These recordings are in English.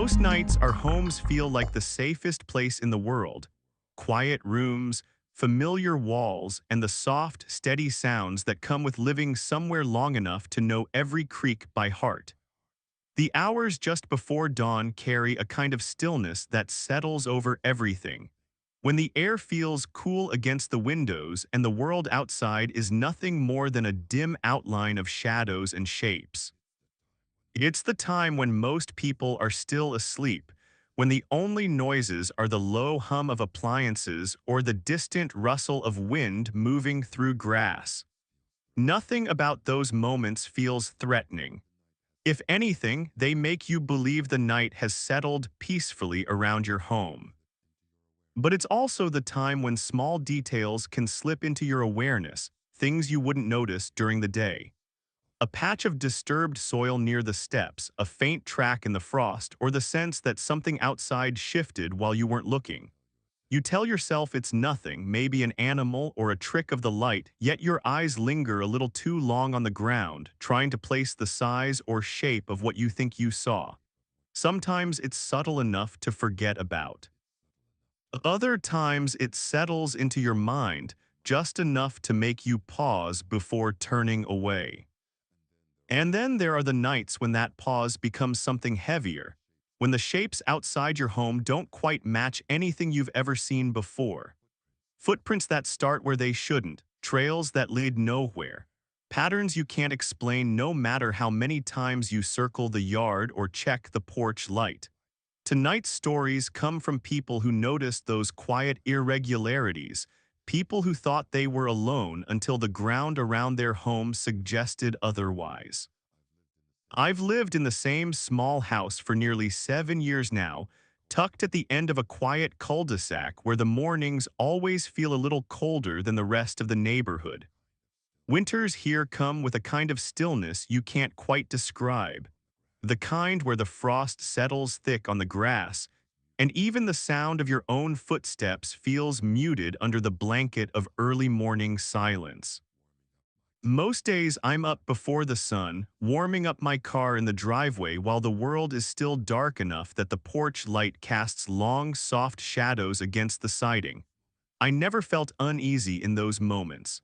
Most nights, our homes feel like the safest place in the world. Quiet rooms, familiar walls, and the soft, steady sounds that come with living somewhere long enough to know every creak by heart. The hours just before dawn carry a kind of stillness that settles over everything. When the air feels cool against the windows and the world outside is nothing more than a dim outline of shadows and shapes. It's the time when most people are still asleep, when the only noises are the low hum of appliances or the distant rustle of wind moving through grass. Nothing about those moments feels threatening. If anything, they make you believe the night has settled peacefully around your home. But it's also the time when small details can slip into your awareness, things you wouldn't notice during the day. A patch of disturbed soil near the steps, a faint track in the frost, or the sense that something outside shifted while you weren't looking. You tell yourself it's nothing, maybe an animal or a trick of the light, yet your eyes linger a little too long on the ground, trying to place the size or shape of what you think you saw. Sometimes it's subtle enough to forget about. Other times it settles into your mind, just enough to make you pause before turning away. And then there are the nights when that pause becomes something heavier, when the shapes outside your home don't quite match anything you've ever seen before. Footprints that start where they shouldn't, trails that lead nowhere, patterns you can't explain no matter how many times you circle the yard or check the porch light. Tonight's stories come from people who noticed those quiet irregularities, people who thought they were alone until the ground around their home suggested otherwise. I've lived in the same small house for nearly 7 years now, tucked at the end of a quiet cul-de-sac where the mornings always feel a little colder than the rest of the neighborhood. Winters here come with a kind of stillness you can't quite describe, the kind where the frost settles thick on the grass, and even the sound of your own footsteps feels muted under the blanket of early morning silence. Most days I'm up before the sun, warming up my car in the driveway while the world is still dark enough that the porch light casts long, soft shadows against the siding. I never felt uneasy in those moments.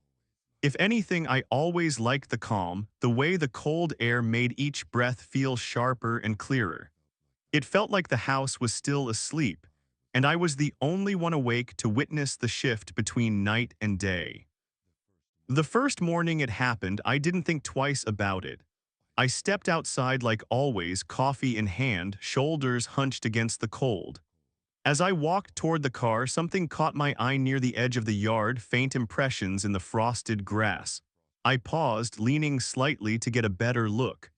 If anything, I always liked the calm, the way the cold air made each breath feel sharper and clearer. It felt like the house was still asleep, and I was the only one awake to witness the shift between night and day. The first morning it happened, I didn't think twice about it. I stepped outside like always, coffee in hand, shoulders hunched against the cold. As I walked toward the car, something caught my eye near the edge of the yard, faint impressions in the frosted grass. I paused, leaning slightly to get a better look.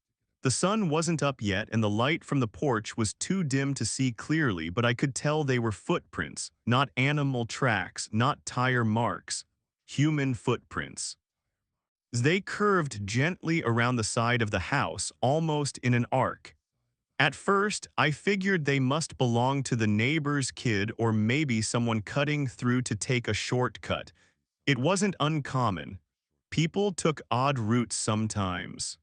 The sun wasn't up yet, and the light from the porch was too dim to see clearly, but I could tell they were footprints, not animal tracks, not tire marks. Human footprints. They curved gently around the side of the house, almost in an arc. At first, I figured they must belong to the neighbor's kid or maybe someone cutting through to take a shortcut. It wasn't uncommon. People took odd routes sometimes.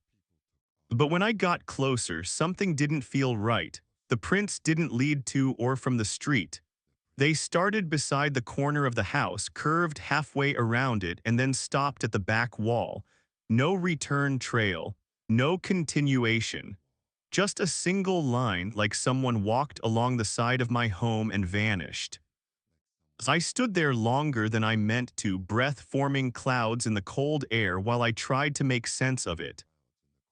But when I got closer, something didn't feel right. The prints didn't lead to or from the street. They started beside the corner of the house, curved halfway around it, and then stopped at the back wall. No return trail, no continuation. Just a single line, like someone walked along the side of my home and vanished. I stood there longer than I meant to, breath-forming clouds in the cold air while I tried to make sense of it.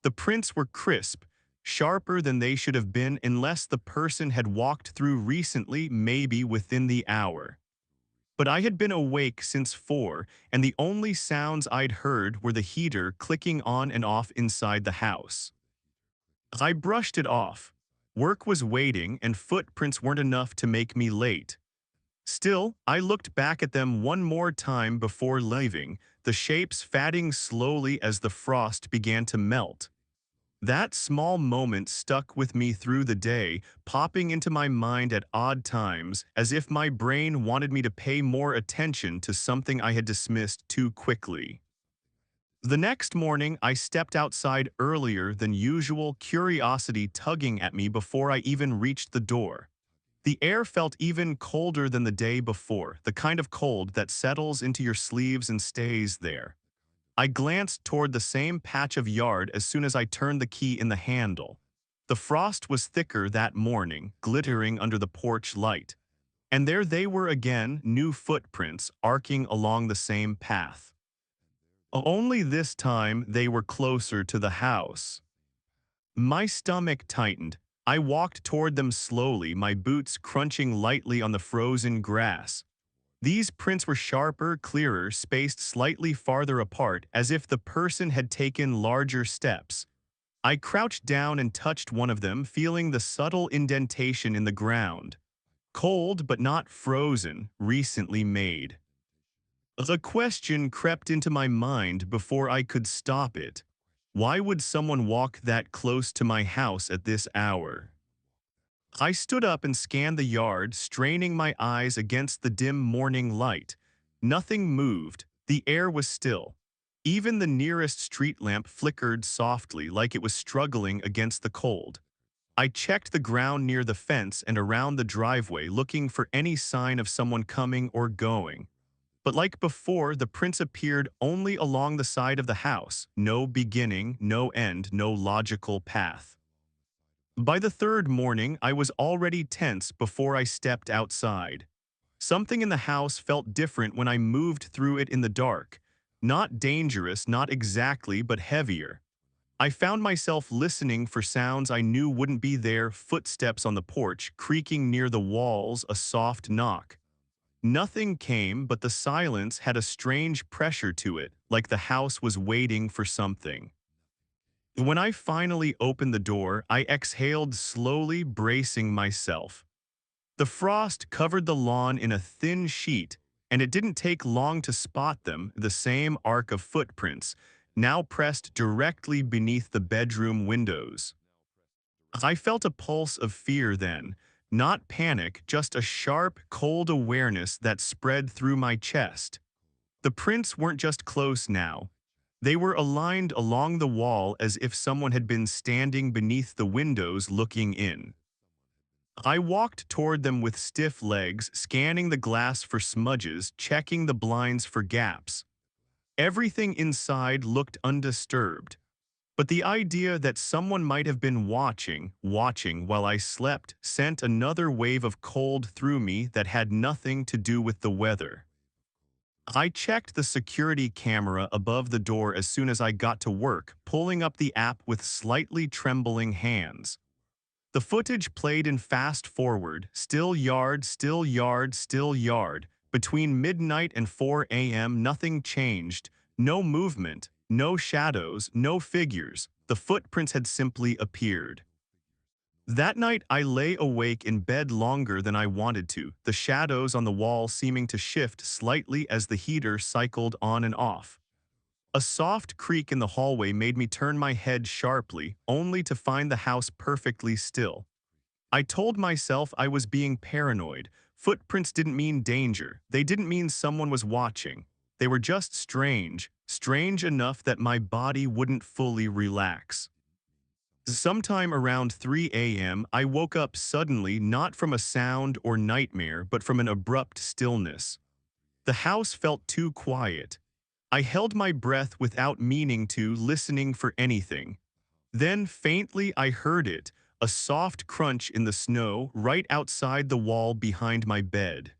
The prints were crisp, sharper than they should have been unless the person had walked through recently, maybe within the hour. But I had been awake since 4, and the only sounds I'd heard were the heater clicking on and off inside the house. I brushed it off. Work was waiting, and footprints weren't enough to make me late. Still, I looked back at them one more time before leaving, the shapes fading slowly as the frost began to melt. That small moment stuck with me through the day, popping into my mind at odd times, as if my brain wanted me to pay more attention to something I had dismissed too quickly. The next morning, I stepped outside earlier than usual, curiosity tugging at me before I even reached the door. The air felt even colder than the day before, the kind of cold that settles into your sleeves and stays there. I glanced toward the same patch of yard as soon as I turned the key in the handle. The frost was thicker that morning, glittering under the porch light. And there they were again, new footprints arcing along the same path. Only this time they were closer to the house. My stomach tightened. I walked toward them slowly, my boots crunching lightly on the frozen grass. These prints were sharper, clearer, spaced slightly farther apart, as if the person had taken larger steps. I crouched down and touched one of them, feeling the subtle indentation in the ground. Cold but not frozen, recently made. A question crept into my mind before I could stop it. Why would someone walk that close to my house at this hour? I stood up and scanned the yard, straining my eyes against the dim morning light. Nothing moved. The air was still. Even the nearest street lamp flickered softly, like it was struggling against the cold. I checked the ground near the fence and around the driveway, looking for any sign of someone coming or going. But like before, the prints appeared only along the side of the house. No beginning, no end, no logical path. By the third morning, I was already tense before I stepped outside. Something in the house felt different when I moved through it in the dark. Not dangerous, not exactly, but heavier. I found myself listening for sounds I knew wouldn't be there, footsteps on the porch, creaking near the walls, a soft knock. Nothing came, but the silence had a strange pressure to it, like the house was waiting for something. When I finally opened the door, I exhaled slowly, bracing myself. The frost covered the lawn in a thin sheet, and it didn't take long to spot them, the same arc of footprints, now pressed directly beneath the bedroom windows. I felt a pulse of fear then, not panic, just a sharp, cold awareness that spread through my chest. The prints weren't just close now. They were aligned along the wall as if someone had been standing beneath the windows looking in. I walked toward them with stiff legs, scanning the glass for smudges, checking the blinds for gaps. Everything inside looked undisturbed. But the idea that someone might have been watching while I slept, sent another wave of cold through me that had nothing to do with the weather. I checked the security camera above the door as soon as I got to work, pulling up the app with slightly trembling hands. The footage played in fast forward, still yard, still yard, still yard. Between midnight and 4 a.m., nothing changed. No movement, no shadows, no figures. The footprints had simply appeared. That night, I lay awake in bed longer than I wanted to, the shadows on the wall seeming to shift slightly as the heater cycled on and off. A soft creak in the hallway made me turn my head sharply, only to find the house perfectly still. I told myself I was being paranoid. Footprints didn't mean danger. They didn't mean someone was watching. They were just strange, strange enough that my body wouldn't fully relax. Sometime around 3 a.m., I woke up suddenly, not from a sound or nightmare, but from an abrupt stillness. The house felt too quiet. I held my breath without meaning to, listening for anything. Then, faintly, I heard it, a soft crunch in the snow right outside the wall behind my bed.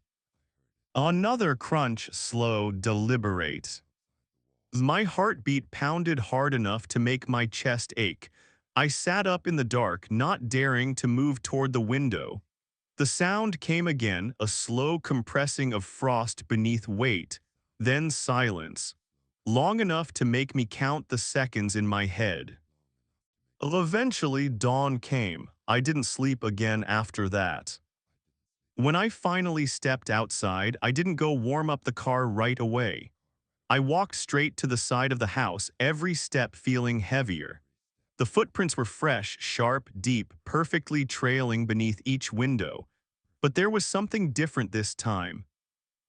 Another crunch, slow, deliberate. My heartbeat pounded hard enough to make my chest ache. I sat up in the dark, not daring to move toward the window. The sound came again, a slow compressing of frost beneath weight, then silence, long enough to make me count the seconds in my head. Eventually, dawn came. I didn't sleep again after that. When I finally stepped outside, I didn't go warm up the car right away. I walked straight to the side of the house, every step feeling heavier. The footprints were fresh, sharp, deep, perfectly trailing beneath each window. But there was something different this time.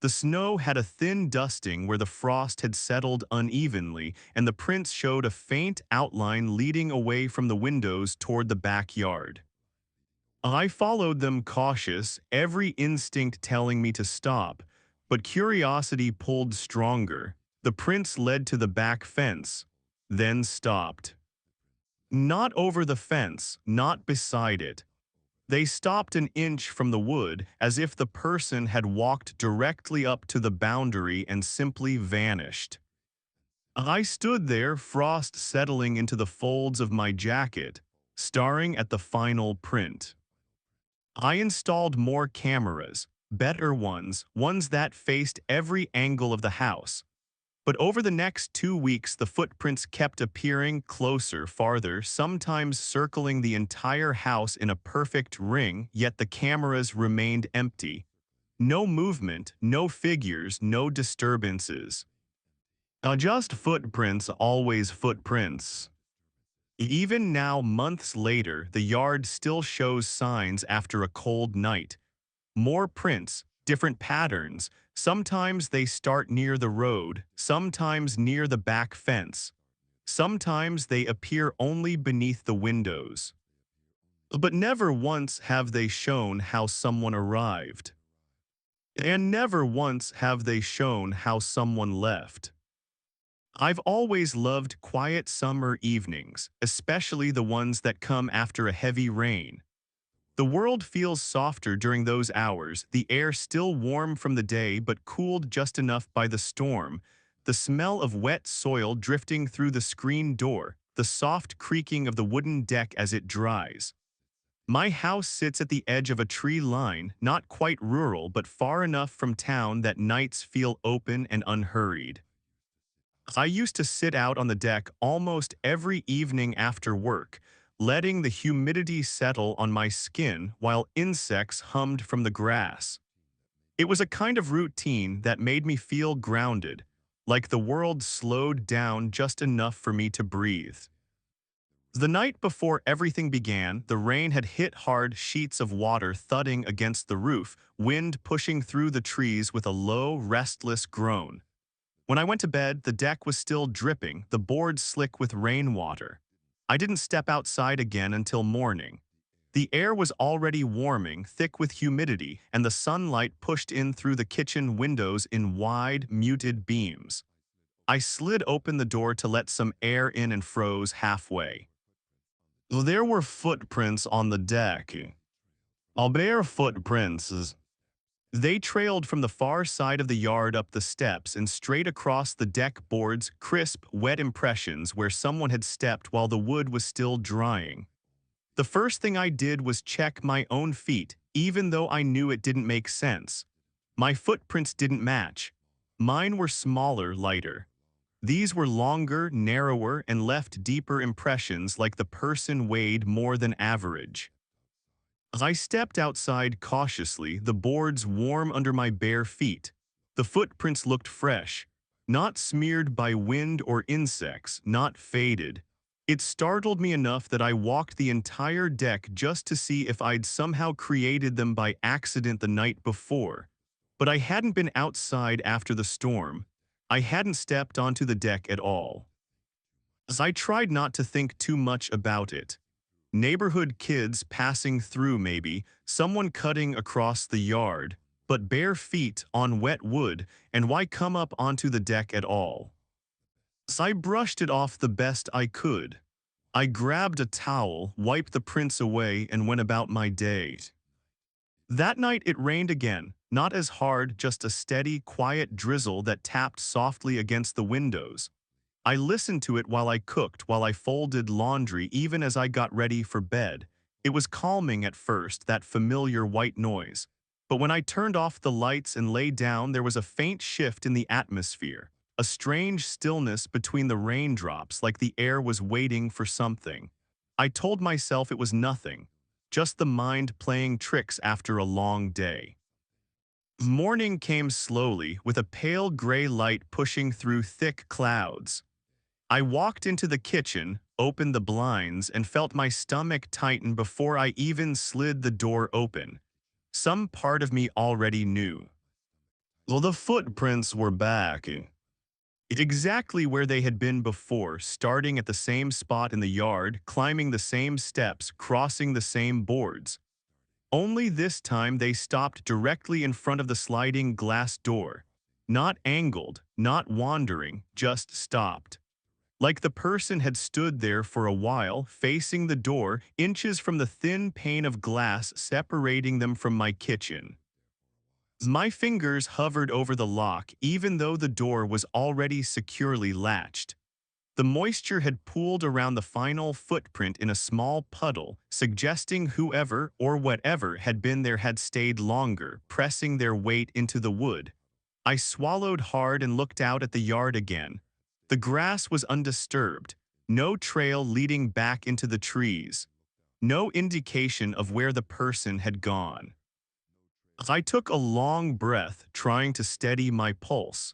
The snow had a thin dusting where the frost had settled unevenly, and the prince showed a faint outline leading away from the windows toward the backyard. I followed them cautious, every instinct telling me to stop, but curiosity pulled stronger. The prince led to the back fence, then stopped. Not over the fence, not beside it. They stopped an inch from the wood, as if the person had walked directly up to the boundary and simply vanished. I stood there, frost settling into the folds of my jacket, staring at the final print. I installed more cameras, better ones, ones that faced every angle of the house. But over the next 2 weeks, the footprints kept appearing closer, farther, sometimes circling the entire house in a perfect ring, yet the cameras remained empty. No movement, no figures, no disturbances. Just footprints, always footprints. Even now, months later, the yard still shows signs after a cold night. More prints, different patterns. Sometimes they start near the road, sometimes near the back fence. Sometimes they appear only beneath the windows. But never once have they shown how someone arrived. And never once have they shown how someone left. I've always loved quiet summer evenings, especially the ones that come after a heavy rain. The world feels softer during those hours, the air still warm from the day but cooled just enough by the storm, the smell of wet soil drifting through the screen door, the soft creaking of the wooden deck as it dries. My house sits at the edge of a tree line, not quite rural but far enough from town that nights feel open and unhurried. I used to sit out on the deck almost every evening after work, letting the humidity settle on my skin while insects hummed from the grass. It was a kind of routine that made me feel grounded, like the world slowed down just enough for me to breathe. The night before everything began, the rain had hit hard, sheets of water thudding against the roof, wind pushing through the trees with a low, restless groan. When I went to bed, the deck was still dripping, the boards slick with rainwater. I didn't step outside again until morning. The air was already warming, thick with humidity, and the sunlight pushed in through the kitchen windows in wide, muted beams. I slid open the door to let some air in and froze halfway. There were footprints on the deck. Bare footprints. They trailed from the far side of the yard up the steps and straight across the deck boards, crisp, wet impressions where someone had stepped while the wood was still drying. The first thing I did was check my own feet, even though I knew it didn't make sense. My footprints didn't match. Mine were smaller, lighter. These were longer, narrower, and left deeper impressions like the person weighed more than average. I stepped outside cautiously, the boards warm under my bare feet. The footprints looked fresh, not smeared by wind or insects, not faded. It startled me enough that I walked the entire deck just to see if I'd somehow created them by accident the night before. But I hadn't been outside after the storm. I hadn't stepped onto the deck at all. I tried not to think too much about it. Neighborhood kids passing through maybe, someone cutting across the yard, but bare feet on wet wood, and why come up onto the deck at all? So I brushed it off the best I could. I grabbed a towel, wiped the prints away, and went about my day. That night it rained again, not as hard, just a steady, quiet drizzle that tapped softly against the windows. I listened to it while I cooked, while I folded laundry, even as I got ready for bed. It was calming at first, that familiar white noise. But when I turned off the lights and lay down, there was a faint shift in the atmosphere. A strange stillness between the raindrops, like the air was waiting for something. I told myself it was nothing, just the mind playing tricks after a long day. Morning came slowly, with a pale gray light pushing through thick clouds. I walked into the kitchen, opened the blinds, and felt my stomach tighten before I even slid the door open. Some part of me already knew. Well, the footprints were back, exactly where they had been before, starting at the same spot in the yard, climbing the same steps, crossing the same boards. Only this time they stopped directly in front of the sliding glass door. Not angled, not wandering, just stopped. Like the person had stood there for a while, facing the door, inches from the thin pane of glass separating them from my kitchen. My fingers hovered over the lock even though the door was already securely latched. The moisture had pooled around the final footprint in a small puddle, suggesting whoever or whatever had been there had stayed longer, pressing their weight into the wood. I swallowed hard and looked out at the yard again. The grass was undisturbed, no trail leading back into the trees, no indication of where the person had gone. I took a long breath, trying to steady my pulse.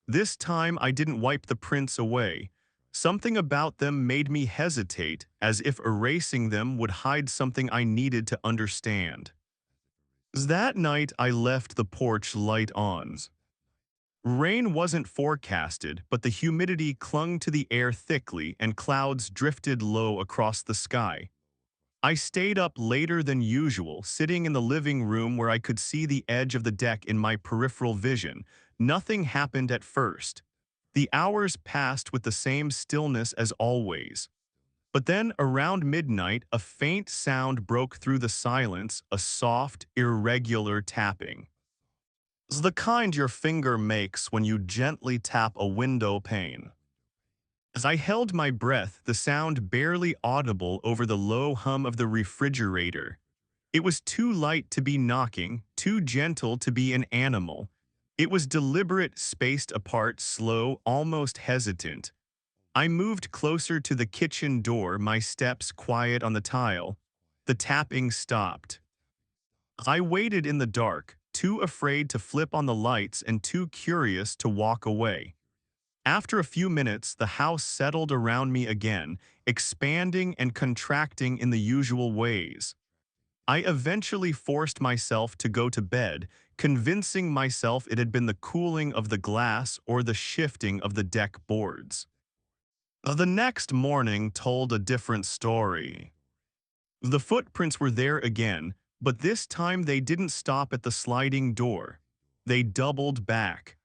This time I didn't wipe the prints away. Something about them made me hesitate, as if erasing them would hide something I needed to understand. That night I left the porch light on. Rain wasn't forecasted, but the humidity clung to the air thickly and clouds drifted low across the sky. I stayed up later than usual, sitting in the living room where I could see the edge of the deck in my peripheral vision. Nothing happened at first. The hours passed with the same stillness as always. But then, around midnight, a faint sound broke through the silence, a soft, irregular tapping. It's the kind your finger makes when you gently tap a window pane. As I held my breath, the sound barely audible over the low hum of the refrigerator. It was too light to be knocking, too gentle to be an animal. It was deliberate, spaced apart, slow, almost hesitant. I moved closer to the kitchen door, my steps quiet on the tile. The tapping stopped. I waited in the dark, too afraid to flip on the lights and too curious to walk away. After a few minutes, the house settled around me again, expanding and contracting in the usual ways. I eventually forced myself to go to bed, convincing myself it had been the cooling of the glass or the shifting of the deck boards. The next morning told a different story. The footprints were there again, but this time they didn't stop at the sliding door. They doubled back.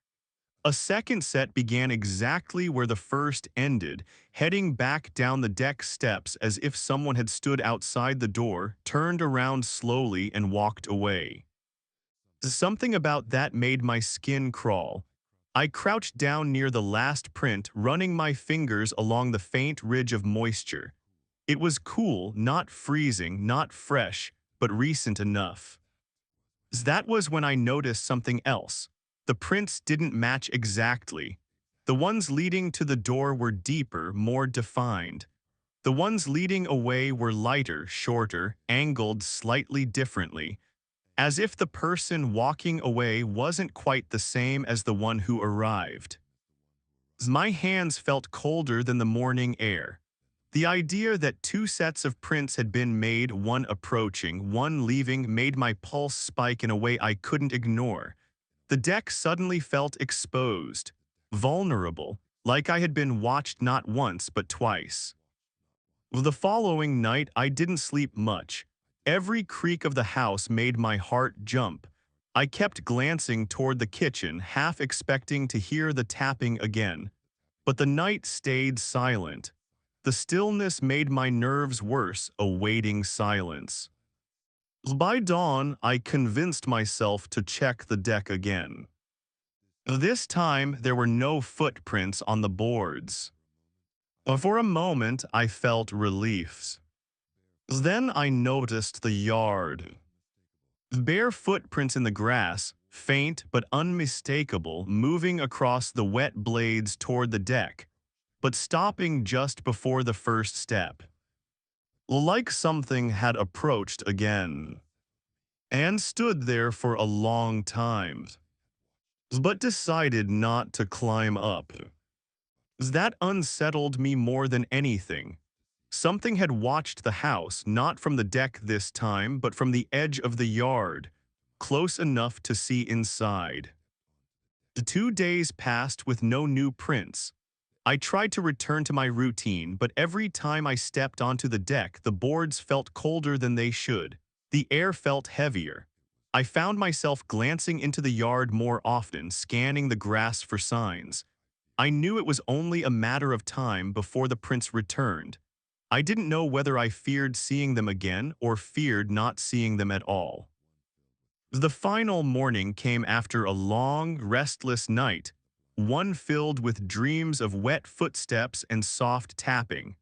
A second set began exactly where the first ended, heading back down the deck steps as if someone had stood outside the door, turned around slowly and walked away. Something about that made my skin crawl. I crouched down near the last print, running my fingers along the faint ridge of moisture. It was cool, not freezing, not fresh, but recent enough. That was when I noticed something else. The prints didn't match exactly. The ones leading to the door were deeper, more defined. The ones leading away were lighter, shorter, angled slightly differently, as if the person walking away wasn't quite the same as the one who arrived. My hands felt colder than the morning air. The idea that two sets of prints had been made, one approaching, one leaving, made my pulse spike in a way I couldn't ignore. The deck suddenly felt exposed, vulnerable, like I had been watched not once but twice. The following night, I didn't sleep much. Every creak of the house made my heart jump. I kept glancing toward the kitchen, half expecting to hear the tapping again. But the night stayed silent. The stillness made my nerves worse, a waiting silence. By dawn, I convinced myself to check the deck again. This time, there were no footprints on the boards. For a moment, I felt relief. Then I noticed the yard. Bare footprints in the grass, faint but unmistakable, moving across the wet blades toward the deck, but stopping just before the first step. Like something had approached again, and stood there for a long time, but decided not to climb up. That unsettled me more than anything. Something had watched the house, not from the deck this time, but from the edge of the yard, close enough to see inside. The 2 days passed with no new prints. I tried to return to my routine, but every time I stepped onto the deck, the boards felt colder than they should. The air felt heavier. I found myself glancing into the yard more often, scanning the grass for signs. I knew it was only a matter of time before the prince returned. I didn't know whether I feared seeing them again or feared not seeing them at all. The final morning came after a long, restless night, one filled with dreams of wet footsteps and soft tapping.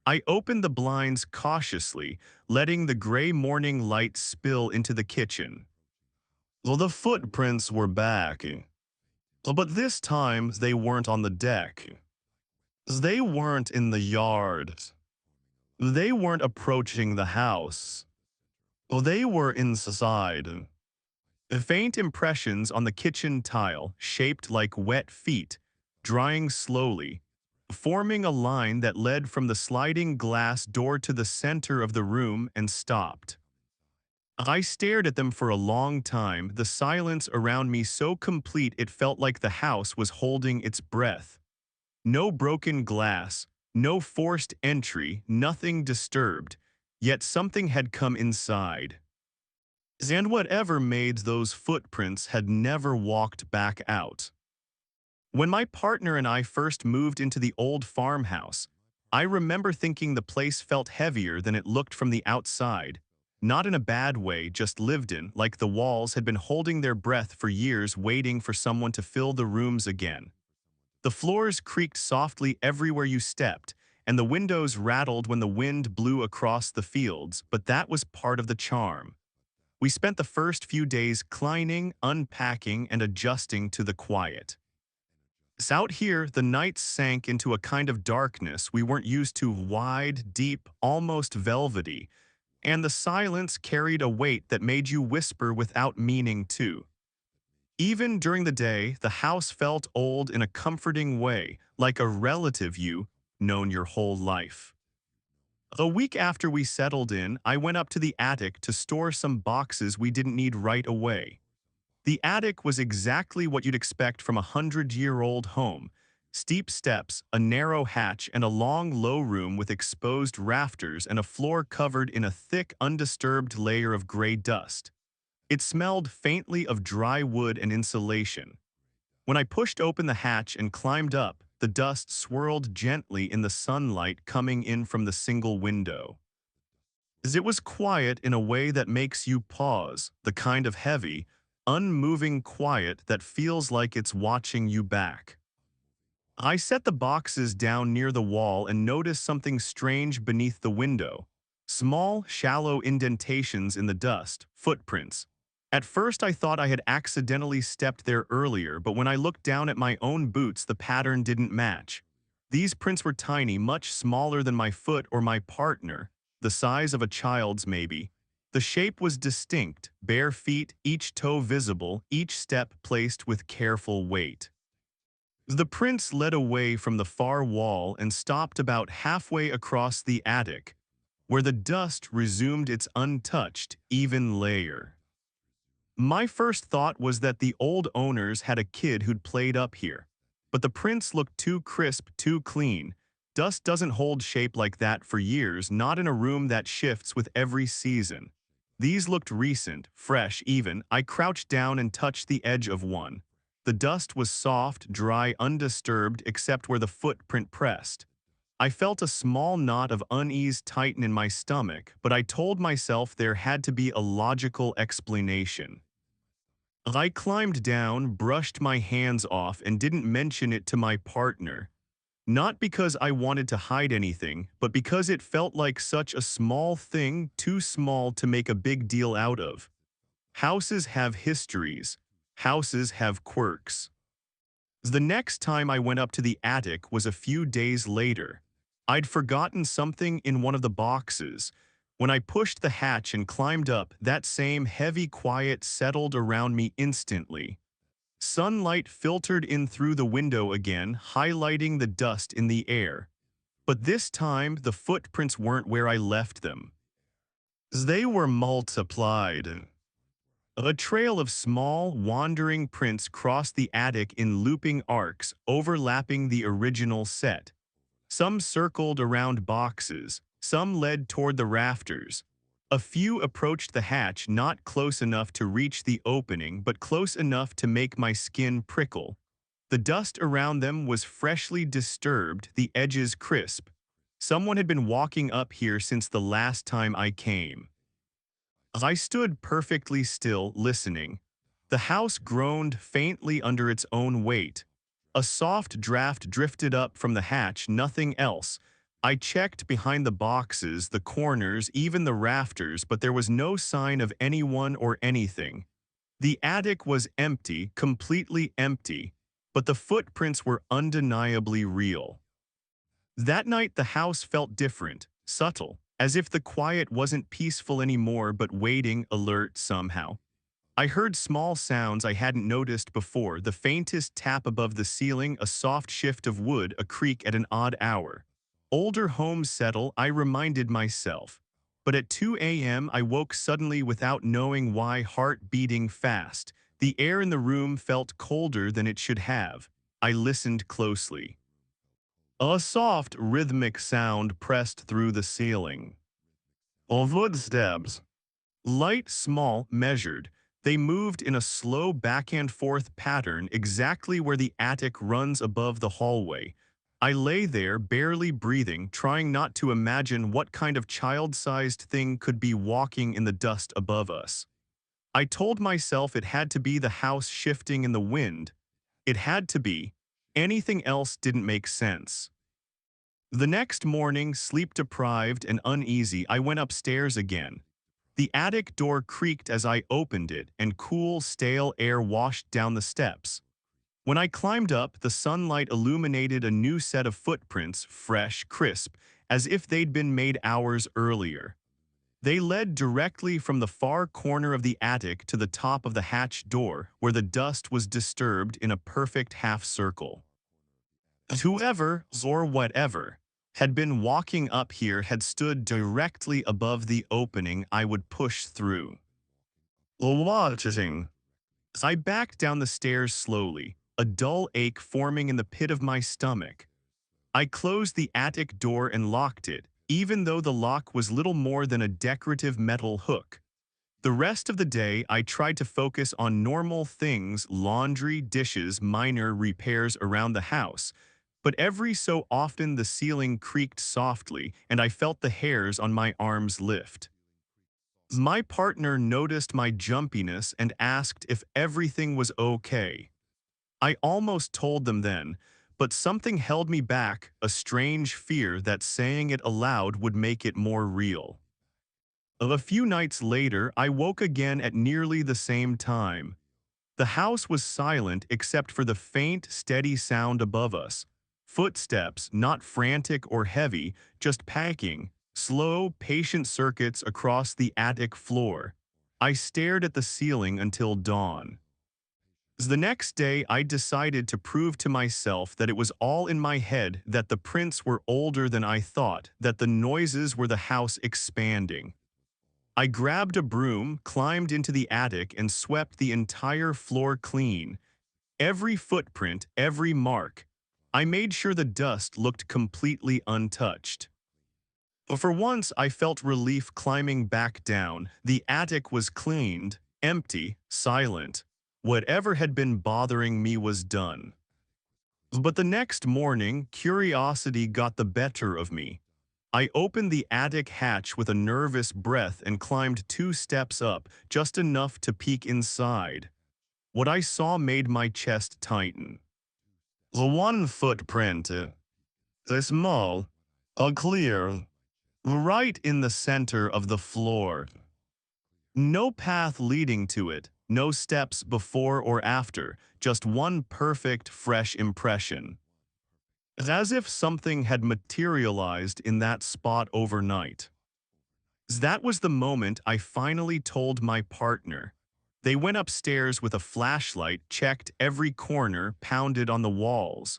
I opened the blinds cautiously, letting the gray morning light spill into the kitchen. Well, the footprints were back, but this time they weren't on the deck. They weren't in the yard. They weren't approaching the house. They were inside. Faint impressions on the kitchen tile, shaped like wet feet, drying slowly, forming a line that led from the sliding glass door to the center of the room and stopped. I stared at them for a long time, the silence around me so complete it felt like the house was holding its breath. No broken glass, no forced entry, nothing disturbed, yet something had come inside. And whatever made those footprints had never walked back out. When my partner and I first moved into the old farmhouse, I remember thinking the place felt heavier than it looked from the outside. Not in a bad way, just lived in, like the walls had been holding their breath for years waiting for someone to fill the rooms again. The floors creaked softly everywhere you stepped, and the windows rattled when the wind blew across the fields, but that was part of the charm. We spent the first few days cleaning, unpacking, and adjusting to the quiet. Out here, the nights sank into a kind of darkness we weren't used to, wide, deep, almost velvety, and the silence carried a weight that made you whisper without meaning to. Even during the day, the house felt old in a comforting way, like a relative you known your whole life. A week after we settled in, I went up to the attic to store some boxes we didn't need right away. The attic was exactly what you'd expect from a 100-year-old home. Steep steps, a narrow hatch, and a long, low room with exposed rafters and a floor covered in a thick, undisturbed layer of gray dust. It smelled faintly of dry wood and insulation. When I pushed open the hatch and climbed up, the dust swirled gently in the sunlight coming in from the single window. It was quiet in a way that makes you pause, the kind of heavy, unmoving quiet that feels like it's watching you back. I set the boxes down near the wall and noticed something strange beneath the window. Small, shallow indentations in the dust, footprints. At first I thought I had accidentally stepped there earlier, but when I looked down at my own boots, the pattern didn't match. These prints were tiny, much smaller than my foot or my partner, the size of a child's maybe. The shape was distinct, bare feet, each toe visible, each step placed with careful weight. The prints led away from the far wall and stopped about halfway across the attic, where the dust resumed its untouched, even layer. My first thought was that the old owners had a kid who'd played up here, but the prints looked too crisp, too clean. Dust doesn't hold shape like that for years, not in a room that shifts with every season. These looked recent, fresh even. I crouched down and touched the edge of one. The dust was soft, dry, undisturbed except where the footprint pressed. I felt a small knot of unease tighten in my stomach, but I told myself there had to be a logical explanation. I climbed down, brushed my hands off, and didn't mention it to my partner. Not because I wanted to hide anything, but because it felt like such a small thing, too small to make a big deal out of. Houses have histories. Houses have quirks. The next time I went up to the attic was a few days later. I'd forgotten something in one of the boxes. When I pushed the hatch and climbed up, that same heavy quiet settled around me instantly. Sunlight filtered in through the window again, highlighting the dust in the air. But this time, the footprints weren't where I left them. They were multiplied. A trail of small, wandering prints crossed the attic in looping arcs overlapping the original set. Some circled around boxes, some led toward the rafters. A few approached the hatch not close enough to reach the opening but close enough to make my skin prickle. The dust around them was freshly disturbed, the edges crisp. Someone had been walking up here since the last time I came. I stood perfectly still, listening. The house groaned faintly under its own weight. A soft draft drifted up from the hatch, nothing else. I checked behind the boxes, the corners, even the rafters, but there was no sign of anyone or anything. The attic was empty, completely empty, but the footprints were undeniably real. That night the house felt different, subtle, as if the quiet wasn't peaceful anymore but waiting, alert somehow. I heard small sounds I hadn't noticed before, the faintest tap above the ceiling, a soft shift of wood, a creak at an odd hour. Older homes settle, I reminded myself. But at 2 a.m. I woke suddenly without knowing why, heart beating fast. The air in the room felt colder than it should have. I listened closely. A soft, rhythmic sound pressed through the ceiling. Of footsteps. Light, small, measured. They moved in a slow back-and-forth pattern exactly where the attic runs above the hallway. I lay there, barely breathing, trying not to imagine what kind of child-sized thing could be walking in the dust above us. I told myself it had to be the house shifting in the wind. It had to be. Anything else didn't make sense. The next morning, sleep-deprived and uneasy, I went upstairs again. The attic door creaked as I opened it, and cool, stale air washed down the steps. When I climbed up, the sunlight illuminated a new set of footprints, fresh, crisp, as if they'd been made hours earlier. They led directly from the far corner of the attic to the top of the hatch door, where the dust was disturbed in a perfect half circle. Whoever, or whatever, had been walking up here had stood directly above the opening I would push through. Watching. I backed down the stairs slowly, a dull ache forming in the pit of my stomach. I closed the attic door and locked it, even though the lock was little more than a decorative metal hook. The rest of the day, I tried to focus on normal things, laundry, dishes, minor repairs around the house. But every so often the ceiling creaked softly, and I felt the hairs on my arms lift. My partner noticed my jumpiness and asked if everything was okay. I almost told them then, but something held me back, a strange fear that saying it aloud would make it more real. A few nights later, I woke again at nearly the same time. The house was silent except for the faint, steady sound above us. Footsteps, not frantic or heavy, just packing, slow, patient circuits across the attic floor. I stared at the ceiling until dawn. The next day, I decided to prove to myself that it was all in my head, that the prints were older than I thought, that the noises were the house expanding. I grabbed a broom, climbed into the attic, and swept the entire floor clean. Every footprint, every mark. I made sure the dust looked completely untouched. For once, I felt relief climbing back down. The attic was cleaned, empty, silent. Whatever had been bothering me was done. But the next morning, curiosity got the better of me. I opened the attic hatch with a nervous breath and climbed 2 steps up, just enough to peek inside. What I saw made my chest tighten. The one footprint, a small, a clear, right in the center of the floor. No path leading to it, no steps before or after, just one perfect, fresh impression. As if something had materialized in that spot overnight. That was the moment I finally told my partner. They went upstairs with a flashlight, checked every corner, pounded on the walls.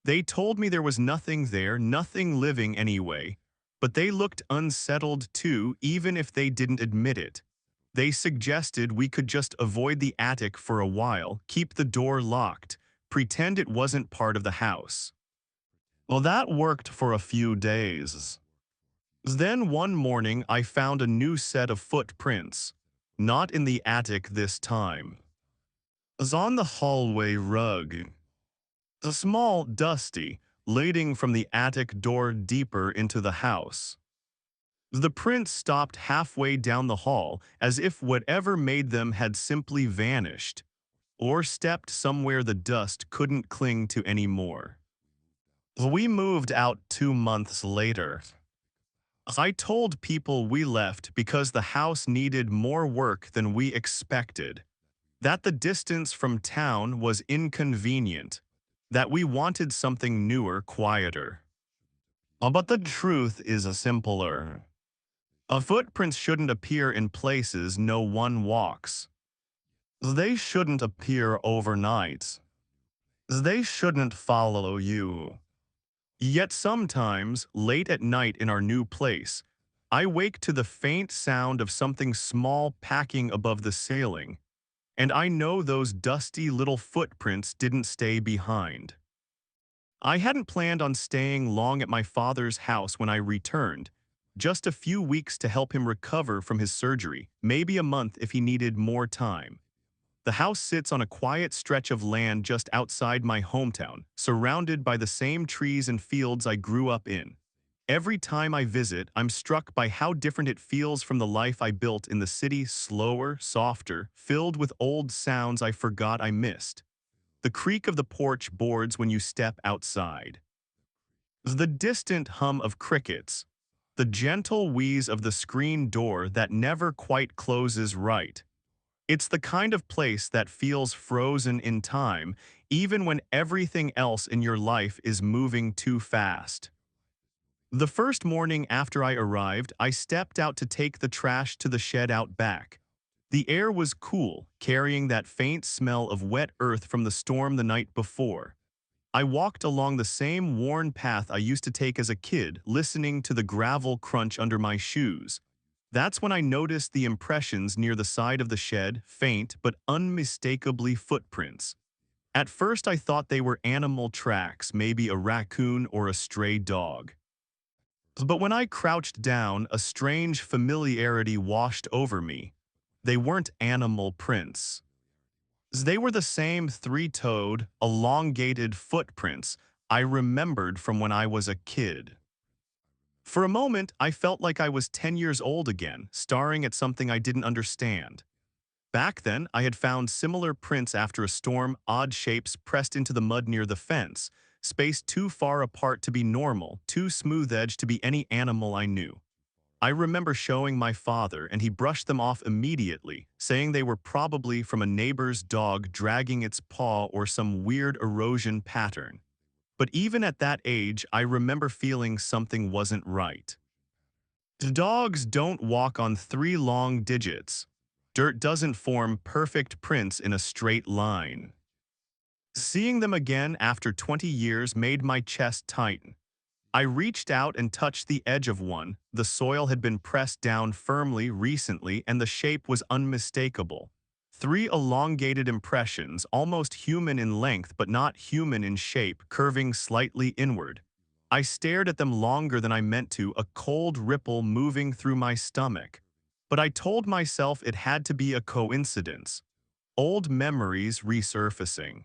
They told me there was nothing there, nothing living anyway, but they looked unsettled too, even if they didn't admit it. They suggested we could just avoid the attic for a while, keep the door locked, pretend it wasn't part of the house. Well, that worked for a few days. Then one morning I found a new set of footprints. Not in the attic this time. It was on the hallway rug. A small, dusty, leading from the attic door deeper into the house. The prints stopped halfway down the hall as if whatever made them had simply vanished, or stepped somewhere the dust couldn't cling to anymore. We moved out 2 months later. I told people we left because the house needed more work than we expected, that the distance from town was inconvenient, that we wanted something newer, quieter. But the truth is simpler. Footprints shouldn't appear in places no one walks. They shouldn't appear overnight. They shouldn't follow you. Yet sometimes, late at night in our new place, I wake to the faint sound of something small packing above the ceiling, and I know those dusty little footprints didn't stay behind. I hadn't planned on staying long at my father's house when I returned, just a few weeks to help him recover from his surgery, maybe a month if he needed more time. The house sits on a quiet stretch of land just outside my hometown, surrounded by the same trees and fields I grew up in. Every time I visit, I'm struck by how different it feels from the life I built in the city, slower, softer, filled with old sounds I forgot I missed. The creak of the porch boards when you step outside. The distant hum of crickets. The gentle wheeze of the screen door that never quite closes right. It's the kind of place that feels frozen in time, even when everything else in your life is moving too fast. The first morning after I arrived, I stepped out to take the trash to the shed out back. The air was cool, carrying that faint smell of wet earth from the storm the night before. I walked along the same worn path I used to take as a kid, listening to the gravel crunch under my shoes. That's when I noticed the impressions near the side of the shed, faint but unmistakably footprints. At first I thought they were animal tracks, maybe a raccoon or a stray dog. But when I crouched down, a strange familiarity washed over me. They weren't animal prints. They were the same three-toed, elongated footprints I remembered from when I was a kid. For a moment, I felt like I was 10 years old again, staring at something I didn't understand. Back then, I had found similar prints after a storm, odd shapes pressed into the mud near the fence, spaced too far apart to be normal, too smooth-edged to be any animal I knew. I remember showing my father, and he brushed them off immediately, saying they were probably from a neighbor's dog dragging its paw or some weird erosion pattern. But even at that age, I remember feeling something wasn't right. Dogs don't walk on three long digits. Dirt doesn't form perfect prints in a straight line. Seeing them again after 20 years made my chest tighten. I reached out and touched the edge of one. The soil had been pressed down firmly recently and the shape was unmistakable. Three elongated impressions, almost human in length but not human in shape, curving slightly inward. I stared at them longer than I meant to, a cold ripple moving through my stomach. But I told myself it had to be a coincidence. Old memories resurfacing.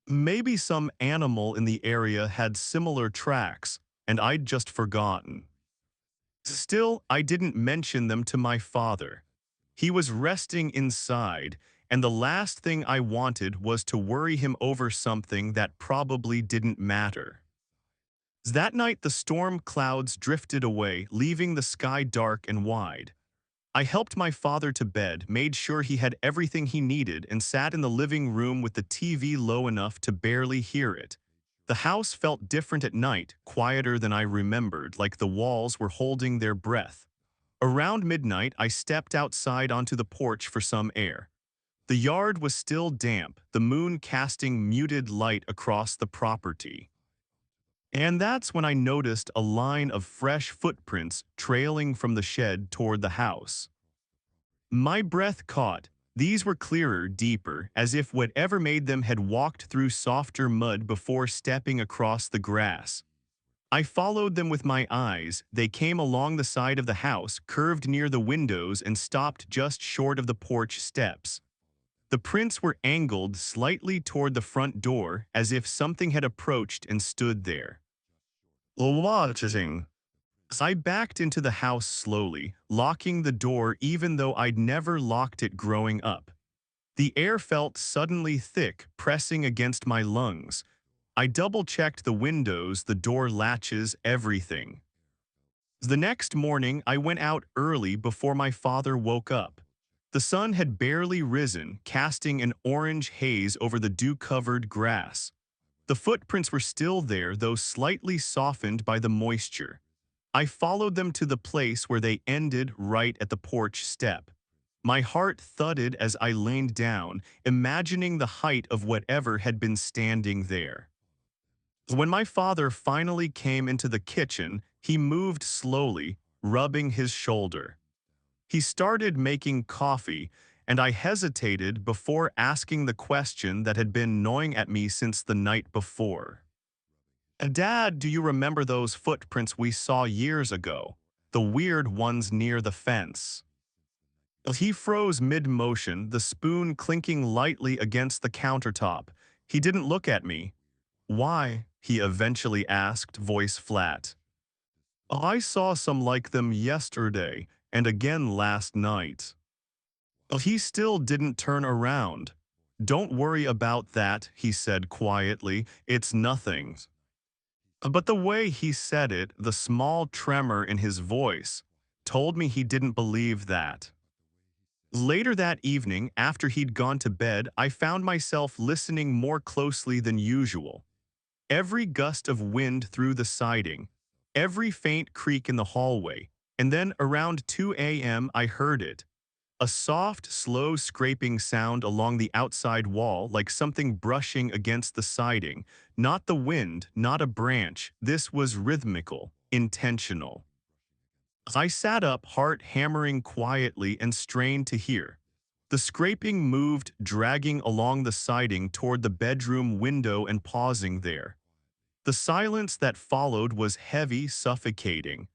Maybe some animal in the area had similar tracks, and I'd just forgotten. Still, I didn't mention them to my father. He was resting inside, and the last thing I wanted was to worry him over something that probably didn't matter. That night, the storm clouds drifted away, leaving the sky dark and wide. I helped my father to bed, made sure he had everything he needed, and sat in the living room with the TV low enough to barely hear it. The house felt different at night, quieter than I remembered, like the walls were holding their breath. Around midnight, I stepped outside onto the porch for some air. The yard was still damp, the moon casting muted light across the property. And that's when I noticed a line of fresh footprints trailing from the shed toward the house. My breath caught. These were clearer, deeper, as if whatever made them had walked through softer mud before stepping across the grass. I followed them with my eyes. They came along the side of the house, curved near the windows, and stopped just short of the porch steps. The prints were angled slightly toward the front door, as if something had approached and stood there. Watching. I backed into the house slowly, locking the door even though I'd never locked it growing up. The air felt suddenly thick, pressing against my lungs. I double-checked the windows, the door latches, everything. The next morning, I went out early before my father woke up. The sun had barely risen, casting an orange haze over the dew-covered grass. The footprints were still there, though slightly softened by the moisture. I followed them to the place where they ended right at the porch step. My heart thudded as I leaned down, imagining the height of whatever had been standing there. When my father finally came into the kitchen, he moved slowly, rubbing his shoulder. He started making coffee, and I hesitated before asking the question that had been gnawing at me since the night before. Dad, do you remember those footprints we saw years ago? The weird ones near the fence. He froze mid-motion, the spoon clinking lightly against the countertop. He didn't look at me. Why? He eventually asked, voice flat. I saw some like them yesterday, and again last night. He still didn't turn around. Don't worry about that, he said quietly. It's nothing. But the way he said it, the small tremor in his voice, told me he didn't believe that. Later that evening, after he'd gone to bed, I found myself listening more closely than usual. Every gust of wind through the siding, every faint creak in the hallway, and then around 2 a.m. I heard it. A soft, slow scraping sound along the outside wall, like something brushing against the siding. Not the wind, not a branch. This was rhythmical, intentional. I sat up, heart hammering quietly, and strained to hear. The scraping moved, dragging along the siding toward the bedroom window and pausing there. The silence that followed was heavy, suffocating.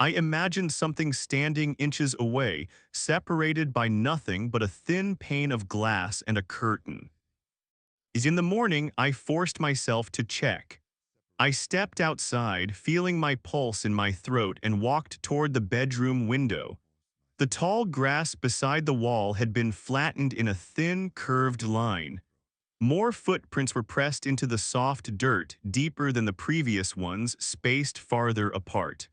I imagined something standing inches away, separated by nothing but a thin pane of glass and a curtain. In the morning, I forced myself to check. I stepped outside, feeling my pulse in my throat, and walked toward the bedroom window. The tall grass beside the wall had been flattened in a thin, curved line. More footprints were pressed into the soft dirt, deeper than the previous ones, spaced farther apart.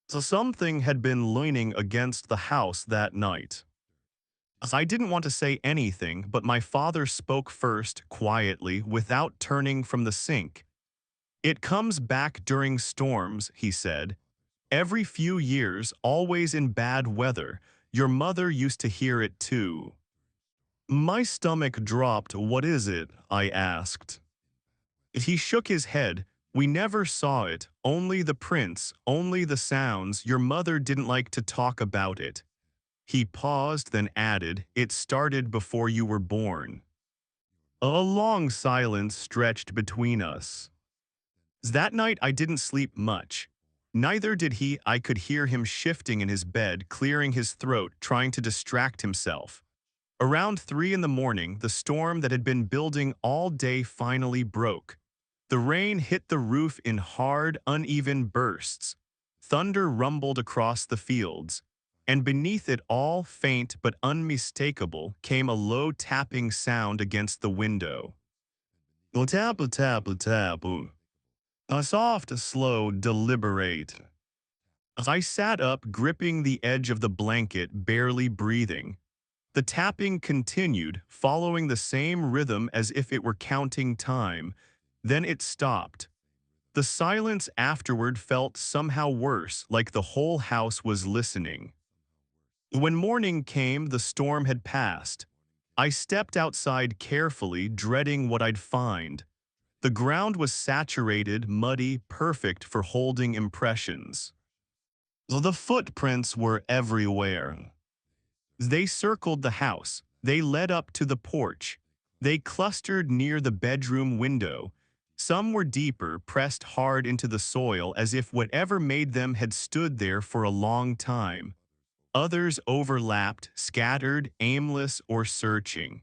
So something had been leaning against the house that night. I didn't want to say anything, but my father spoke first, quietly, without turning from the sink. It comes back during storms, he said. Every few years, always in bad weather. Your mother used to hear it too. My stomach dropped. What is it? I asked. He shook his head. We never saw it, only the prints, only the sounds. Your mother didn't like to talk about it. He paused, then added, it started before you were born. A long silence stretched between us. That night I didn't sleep much. Neither did he. I could hear him shifting in his bed, clearing his throat, trying to distract himself. Around 3 in the morning, the storm that had been building all day finally broke. The rain hit the roof in hard, uneven bursts. Thunder rumbled across the fields, and beneath it all, faint but unmistakable, came a low tapping sound against the window. Tap, tap, tap. A soft, slow, deliberate. I sat up, gripping the edge of the blanket, barely breathing. The tapping continued, following the same rhythm as if it were counting time. Then it stopped. The silence afterward felt somehow worse, like the whole house was listening. When morning came, the storm had passed. I stepped outside carefully, dreading what I'd find. The ground was saturated, muddy, perfect for holding impressions. The footprints were everywhere. They circled the house. They led up to the porch. They clustered near the bedroom window. Some were deeper, pressed hard into the soil as if whatever made them had stood there for a long time. Others overlapped, scattered, aimless, or searching.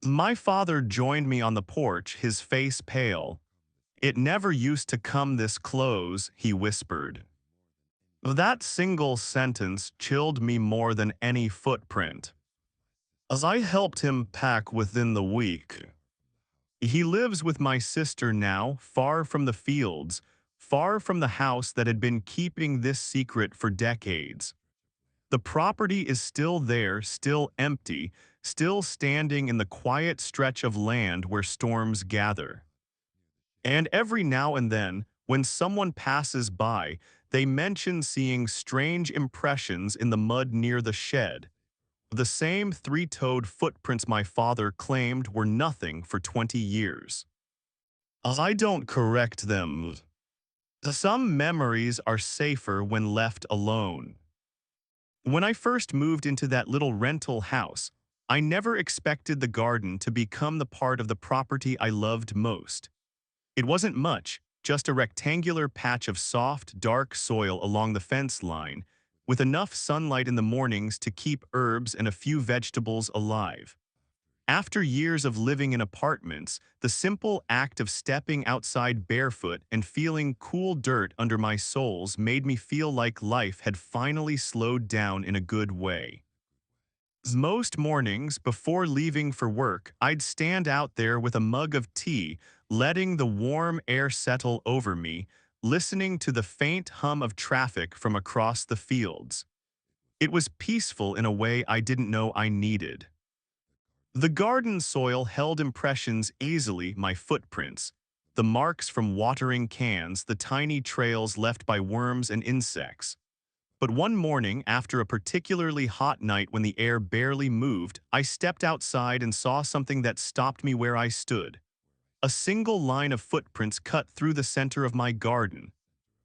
My father joined me on the porch, his face pale. "It never used to come this close," he whispered. That single sentence chilled me more than any footprint. As I helped him pack within the week. He lives with my sister now, far from the fields, far from the house that had been keeping this secret for decades. The property is still there, still empty, still standing in the quiet stretch of land where storms gather. And every now and then, when someone passes by, they mention seeing strange impressions in the mud near the shed, the same three-toed footprints my father claimed were nothing for 20 years. I don't correct them. Some memories are safer when left alone. When I first moved into that little rental house, I never expected the garden to become the part of the property I loved most. It wasn't much, just a rectangular patch of soft, dark soil along the fence line, with enough sunlight in the mornings to keep herbs and a few vegetables alive. After years of living in apartments, the simple act of stepping outside barefoot and feeling cool dirt under my soles made me feel like life had finally slowed down in a good way. Most mornings, before leaving for work, I'd stand out there with a mug of tea, letting the warm air settle over me, listening to the faint hum of traffic from across the fields. It was peaceful in a way I didn't know I needed. The garden soil held impressions easily, my footprints, the marks from watering cans, the tiny trails left by worms and insects. But one morning, after a particularly hot night when the air barely moved, I stepped outside and saw something that stopped me where I stood. A single line of footprints cut through the center of my garden.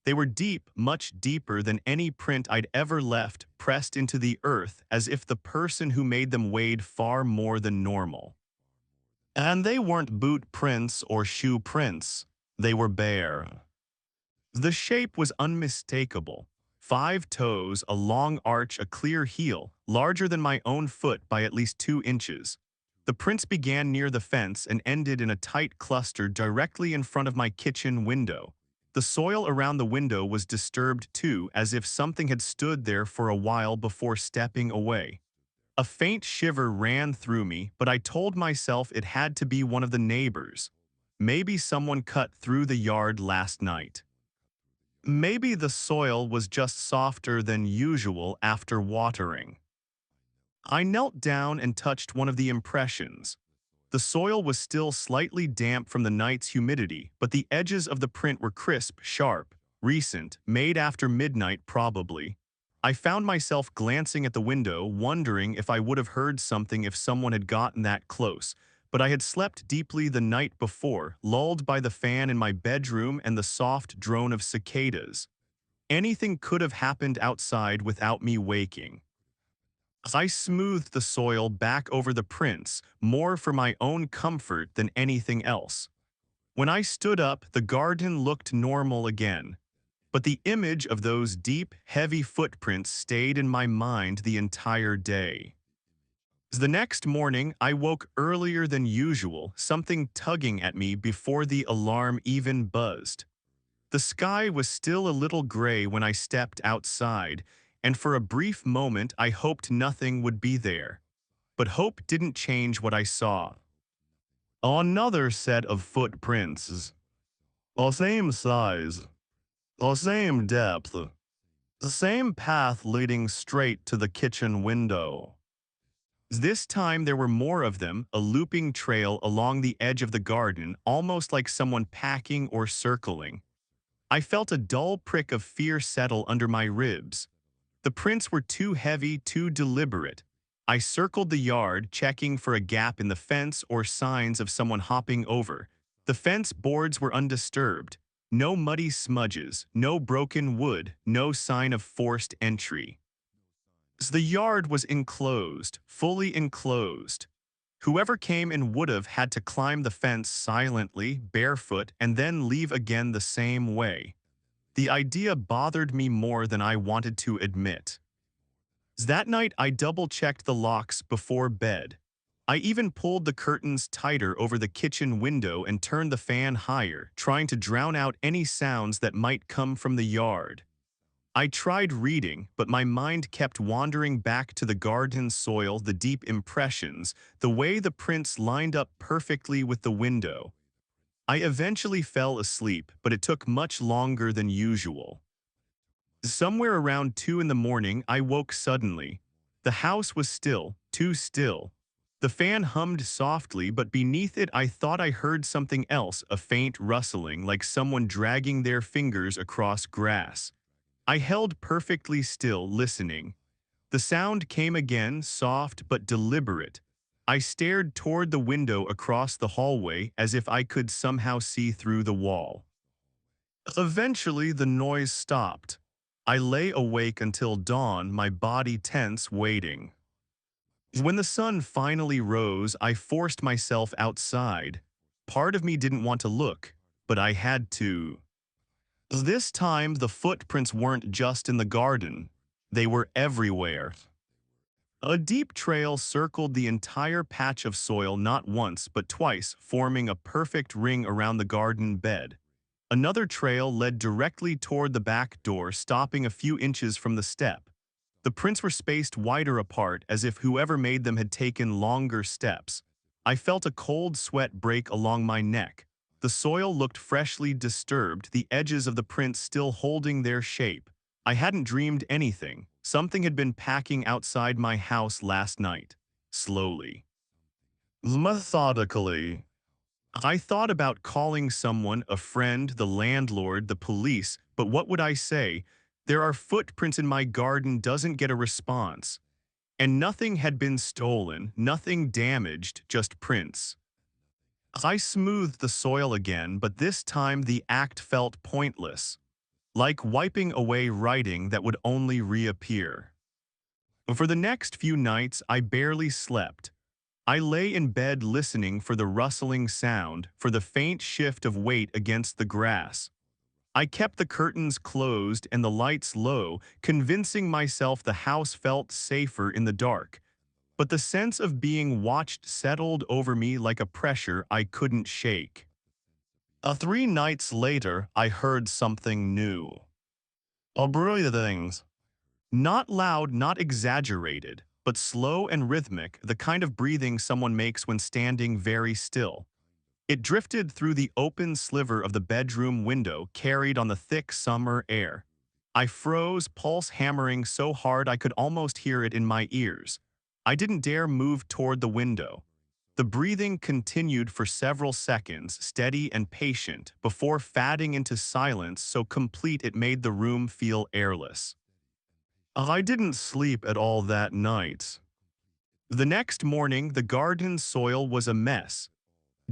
They were deep, much deeper than any print I'd ever left, pressed into the earth as if the person who made them weighed far more than normal. And they weren't boot prints or shoe prints. They were bare. The shape was unmistakable. 5 toes, a long arch, a clear heel, larger than my own foot by at least 2 inches. The prints began near the fence and ended in a tight cluster directly in front of my kitchen window. The soil around the window was disturbed too, as if something had stood there for a while before stepping away. A faint shiver ran through me, but I told myself it had to be one of the neighbors. Maybe someone cut through the yard last night. Maybe the soil was just softer than usual after watering. I knelt down and touched one of the impressions. The soil was still slightly damp from the night's humidity, but the edges of the print were crisp, sharp, recent, made after midnight probably. I found myself glancing at the window, wondering if I would have heard something if someone had gotten that close, but I had slept deeply the night before, lulled by the fan in my bedroom and the soft drone of cicadas. Anything could have happened outside without me waking. I smoothed the soil back over the prints, more for my own comfort than anything else. When I stood up, the garden looked normal again. But the image of those deep, heavy footprints stayed in my mind the entire day. The next morning, I woke earlier than usual, something tugging at me before the alarm even buzzed. The sky was still a little gray when I stepped outside, and for a brief moment I hoped nothing would be there. But hope didn't change what I saw. Another set of footprints. The same size. The same depth. The same path leading straight to the kitchen window. This time there were more of them, a looping trail along the edge of the garden, almost like someone packing or circling. I felt a dull prick of fear settle under my ribs. The prints were too heavy, too deliberate. I circled the yard, checking for a gap in the fence or signs of someone hopping over. The fence boards were undisturbed. No muddy smudges, no broken wood, no sign of forced entry. The yard was enclosed, fully enclosed. Whoever came in would have had to climb the fence silently, barefoot, and then leave again the same way. The idea bothered me more than I wanted to admit. That night, I double-checked the locks before bed. I even pulled the curtains tighter over the kitchen window and turned the fan higher, trying to drown out any sounds that might come from the yard. I tried reading, but my mind kept wandering back to the garden soil, the deep impressions, the way the prints lined up perfectly with the window. I eventually fell asleep, but it took much longer than usual. Somewhere around 2 in the morning, I woke suddenly. The house was still, too still. The fan hummed softly, but beneath it I thought I heard something else, a faint rustling like someone dragging their fingers across grass. I held perfectly still, listening. The sound came again, soft but deliberate. I stared toward the window across the hallway as if I could somehow see through the wall. Eventually, the noise stopped. I lay awake until dawn, my body tense, waiting. When the sun finally rose, I forced myself outside. Part of me didn't want to look, but I had to. This time, the footprints weren't just in the garden. They were everywhere. A deep trail circled the entire patch of soil not once but twice, forming a perfect ring around the garden bed. Another trail led directly toward the back door, stopping a few inches from the step. The prints were spaced wider apart, as if whoever made them had taken longer steps. I felt a cold sweat break along my neck. The soil looked freshly disturbed, the edges of the prints still holding their shape. I hadn't dreamed anything. Something had been packing outside my house last night. Slowly. Methodically. I thought about calling someone, a friend, the landlord, the police, but what would I say? There are footprints in my garden, doesn't get a response. And nothing had been stolen, nothing damaged, just prints. I smoothed the soil again, but this time the act felt pointless, like wiping away writing that would only reappear. For the next few nights, I barely slept. I lay in bed listening for the rustling sound, for the faint shift of weight against the grass. I kept the curtains closed and the lights low, convincing myself the house felt safer in the dark. But the sense of being watched settled over me like a pressure I couldn't shake. 3 nights later, I heard something new. Breathings. Not loud, not exaggerated, but slow and rhythmic, the kind of breathing someone makes when standing very still. It drifted through the open sliver of the bedroom window, carried on the thick summer air. I froze, pulse hammering so hard I could almost hear it in my ears. I didn't dare move toward the window. The breathing continued for several seconds, steady and patient, before fading into silence so complete it made the room feel airless. I didn't sleep at all that night. The next morning, the garden soil was a mess.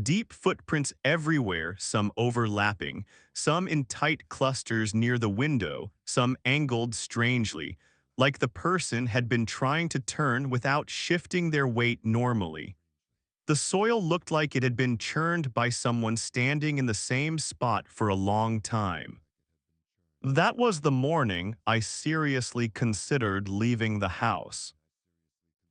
Deep footprints everywhere, some overlapping, some in tight clusters near the window, some angled strangely, like the person had been trying to turn without shifting their weight normally. The soil looked like it had been churned by someone standing in the same spot for a long time. That was the morning I seriously considered leaving the house.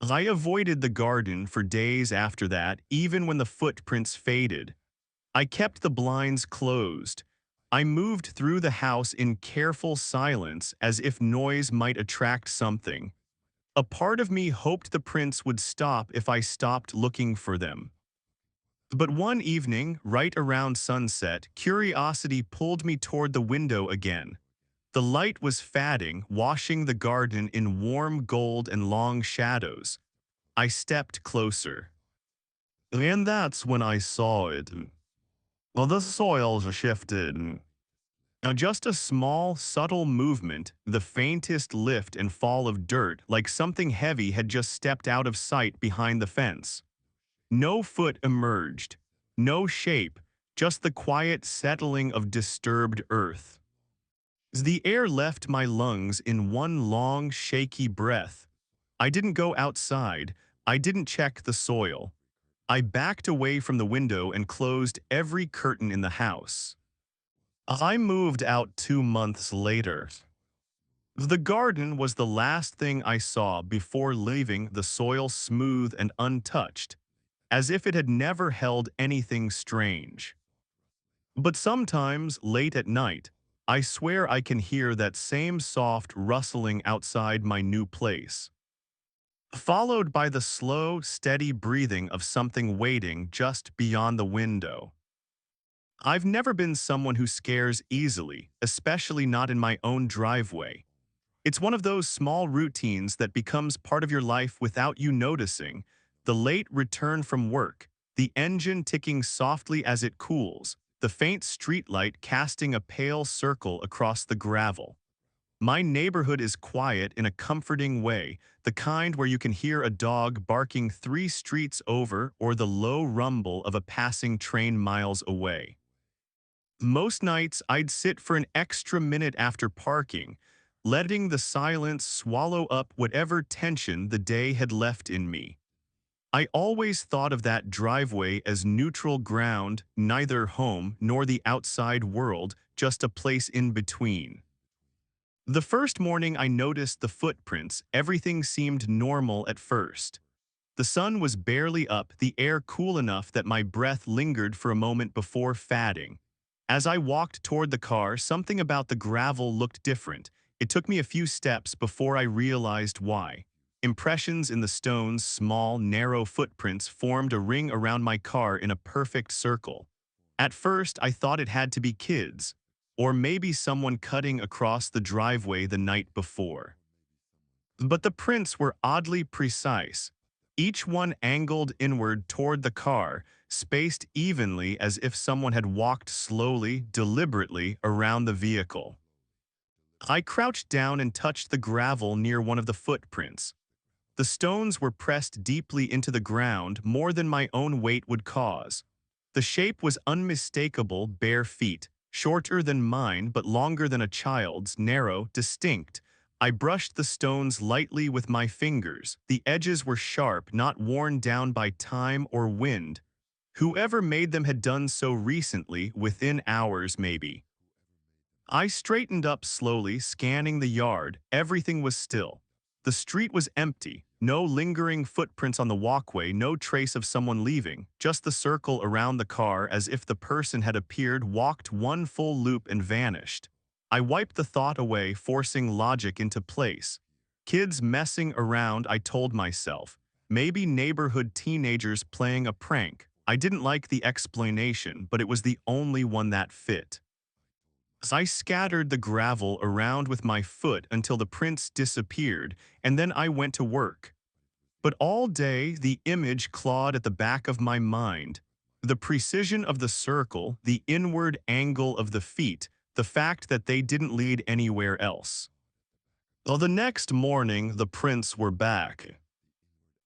I avoided the garden for days after that, even when the footprints faded. I kept the blinds closed. I moved through the house in careful silence, as if noise might attract something. A part of me hoped the prints would stop if I stopped looking for them. But one evening, right around sunset, curiosity pulled me toward the window again. The light was fading, washing the garden in warm gold and long shadows. I stepped closer. And that's when I saw it. Well, the soils shifted. Now, just a small, subtle movement, the faintest lift and fall of dirt, like something heavy had just stepped out of sight behind the fence. No foot emerged. No shape, just the quiet settling of disturbed earth. The air left my lungs in one long, shaky breath. I didn't go outside. I didn't check the soil. I backed away from the window and closed every curtain in the house. I moved out 2 months later. The garden was the last thing I saw before leaving the soil smooth and untouched, as if it had never held anything strange. But sometimes, late at night, I swear I can hear that same soft rustling outside my new place, followed by the slow, steady breathing of something waiting just beyond the window. I've never been someone who scares easily, especially not in my own driveway. It's one of those small routines that becomes part of your life without you noticing. The late return from work, the engine ticking softly as it cools, the faint streetlight casting a pale circle across the gravel. My neighborhood is quiet in a comforting way, the kind where you can hear a dog barking 3 streets over or the low rumble of a passing train miles away. Most nights, I'd sit for an extra minute after parking, letting the silence swallow up whatever tension the day had left in me. I always thought of that driveway as neutral ground, neither home nor the outside world, just a place in between. The first morning I noticed the footprints, everything seemed normal at first. The sun was barely up, the air cool enough that my breath lingered for a moment before fading. As I walked toward the car, something about the gravel looked different. It took me a few steps before I realized why. Impressions in the stone's small, narrow footprints formed a ring around my car in a perfect circle. At first, I thought it had to be kids, or maybe someone cutting across the driveway the night before. But the prints were oddly precise, each one angled inward toward the car, spaced evenly as if someone had walked slowly, deliberately around the vehicle. I crouched down and touched the gravel near one of the footprints. The stones were pressed deeply into the ground, more than my own weight would cause. The shape was unmistakable, bare feet, shorter than mine but longer than a child's, narrow, distinct. I brushed the stones lightly with my fingers. The edges were sharp, not worn down by time or wind. Whoever made them had done so recently, within hours maybe. I straightened up slowly, scanning the yard. Everything was still. The street was empty. No lingering footprints on the walkway, no trace of someone leaving, just the circle around the car as if the person had appeared, walked one full loop and vanished. I wiped the thought away, forcing logic into place. Kids messing around, I told myself. Maybe neighborhood teenagers playing a prank. I didn't like the explanation, but it was the only one that fit. I scattered the gravel around with my foot until the prints disappeared, and then I went to work. But all day, the image clawed at the back of my mind. The precision of the circle, the inward angle of the feet, the fact that they didn't lead anywhere else. Well, the next morning, the prints were back.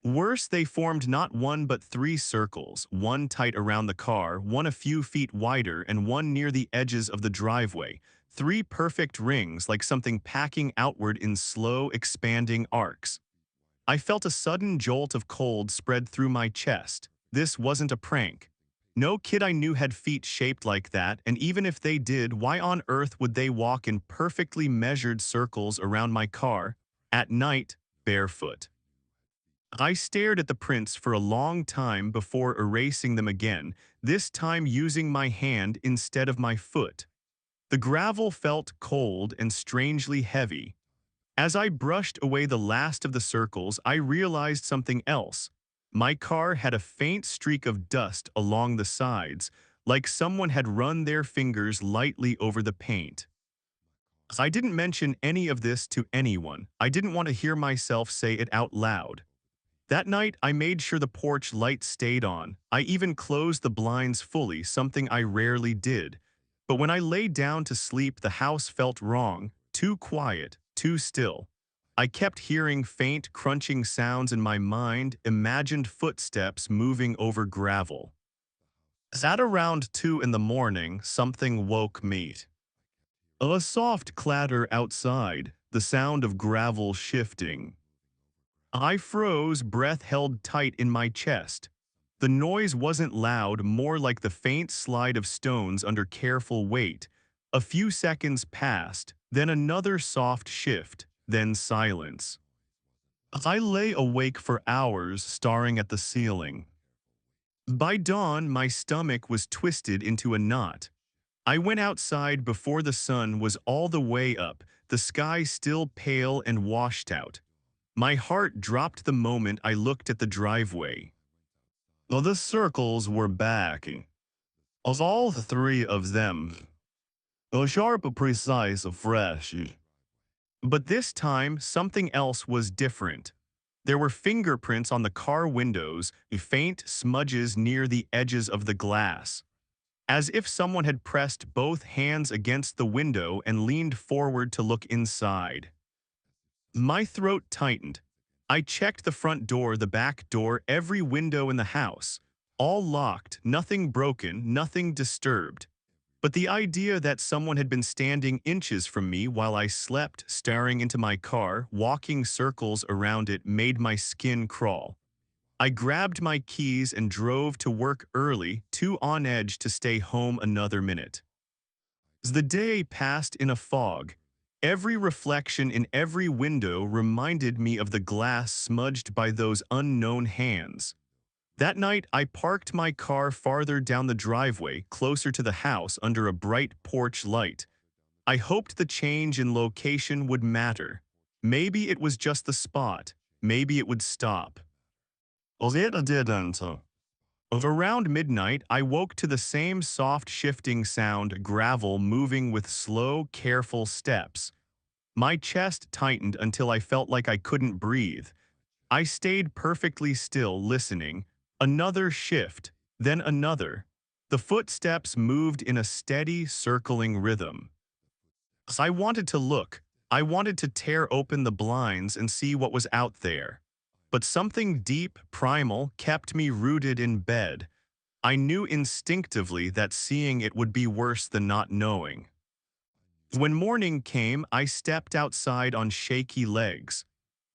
Worse, they formed not one but 3 circles, one tight around the car, one a few feet wider, and one near the edges of the driveway. 3 perfect rings, like something packing outward in slow, expanding arcs. I felt a sudden jolt of cold spread through my chest. This wasn't a prank. No kid I knew had feet shaped like that, and even if they did, why on earth would they walk in perfectly measured circles around my car, at night, barefoot? I stared at the prints for a long time before erasing them again, this time using my hand instead of my foot. The gravel felt cold and strangely heavy. As I brushed away the last of the circles, I realized something else. My car had a faint streak of dust along the sides, like someone had run their fingers lightly over the paint. I didn't mention any of this to anyone. I didn't want to hear myself say it out loud. That night, I made sure the porch light stayed on. I even closed the blinds fully, something I rarely did. But when I lay down to sleep, the house felt wrong, too quiet, too still. I kept hearing faint, crunching sounds in my mind, imagined footsteps moving over gravel. At around 2 in the morning, something woke me. A soft clatter outside, the sound of gravel shifting. I froze, breath held tight in my chest. The noise wasn't loud, more like the faint slide of stones under careful weight. A few seconds passed, then another soft shift, then silence. I lay awake for hours, staring at the ceiling. By dawn, my stomach was twisted into a knot. I went outside before the sun was all the way up, the sky still pale and washed out. My heart dropped the moment I looked at the driveway. Well, the circles were back. Of all three of them. Sharp, precise, fresh. But this time, something else was different. There were fingerprints on the car windows, faint smudges near the edges of the glass, as if someone had pressed both hands against the window and leaned forward to look inside. My throat tightened. I checked the front door, the back door, every window in the house. All locked, nothing broken, nothing disturbed. But the idea that someone had been standing inches from me while I slept, staring into my car, walking circles around it, made my skin crawl. I grabbed my keys and drove to work early, too on edge to stay home another minute. As the day passed in a fog, every reflection in every window reminded me of the glass smudged by those unknown hands. That night, I parked my car farther down the driveway, closer to the house under a bright porch light. I hoped the change in location would matter. Maybe it was just the spot. Maybe it would stop. Well, it didn't. Around midnight, I woke to the same soft shifting sound, gravel moving with slow, careful steps. My chest tightened until I felt like I couldn't breathe. I stayed perfectly still, listening. Another shift, then another. The footsteps moved in a steady, circling rhythm. I wanted to look. I wanted to tear open the blinds and see what was out there. But something deep, primal, kept me rooted in bed. I knew instinctively that seeing it would be worse than not knowing. When morning came, I stepped outside on shaky legs.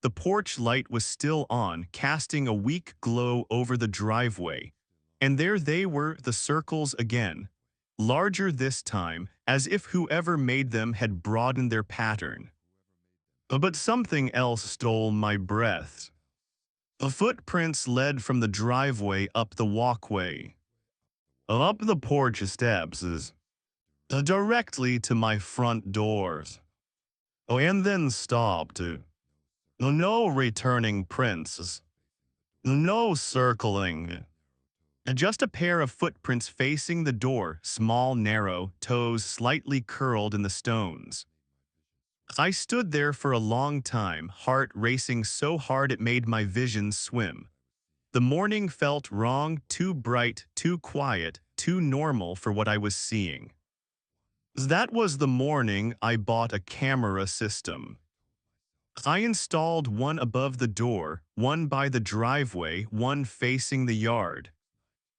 The porch light was still on, casting a weak glow over the driveway. And there they were, the circles again. Larger this time, as if whoever made them had broadened their pattern. But something else stole my breath. The footprints led from the driveway up the walkway, up the porch steps, directly to my front doors. Oh, and then stopped. No returning prints. No circling. Just a pair of footprints facing the door, small, narrow, toes slightly curled in the stones. I stood there for a long time, heart racing so hard it made my vision swim. The morning felt wrong, too bright, too quiet, too normal for what I was seeing. That was the morning I bought a camera system. I installed one above the door, one by the driveway, one facing the yard.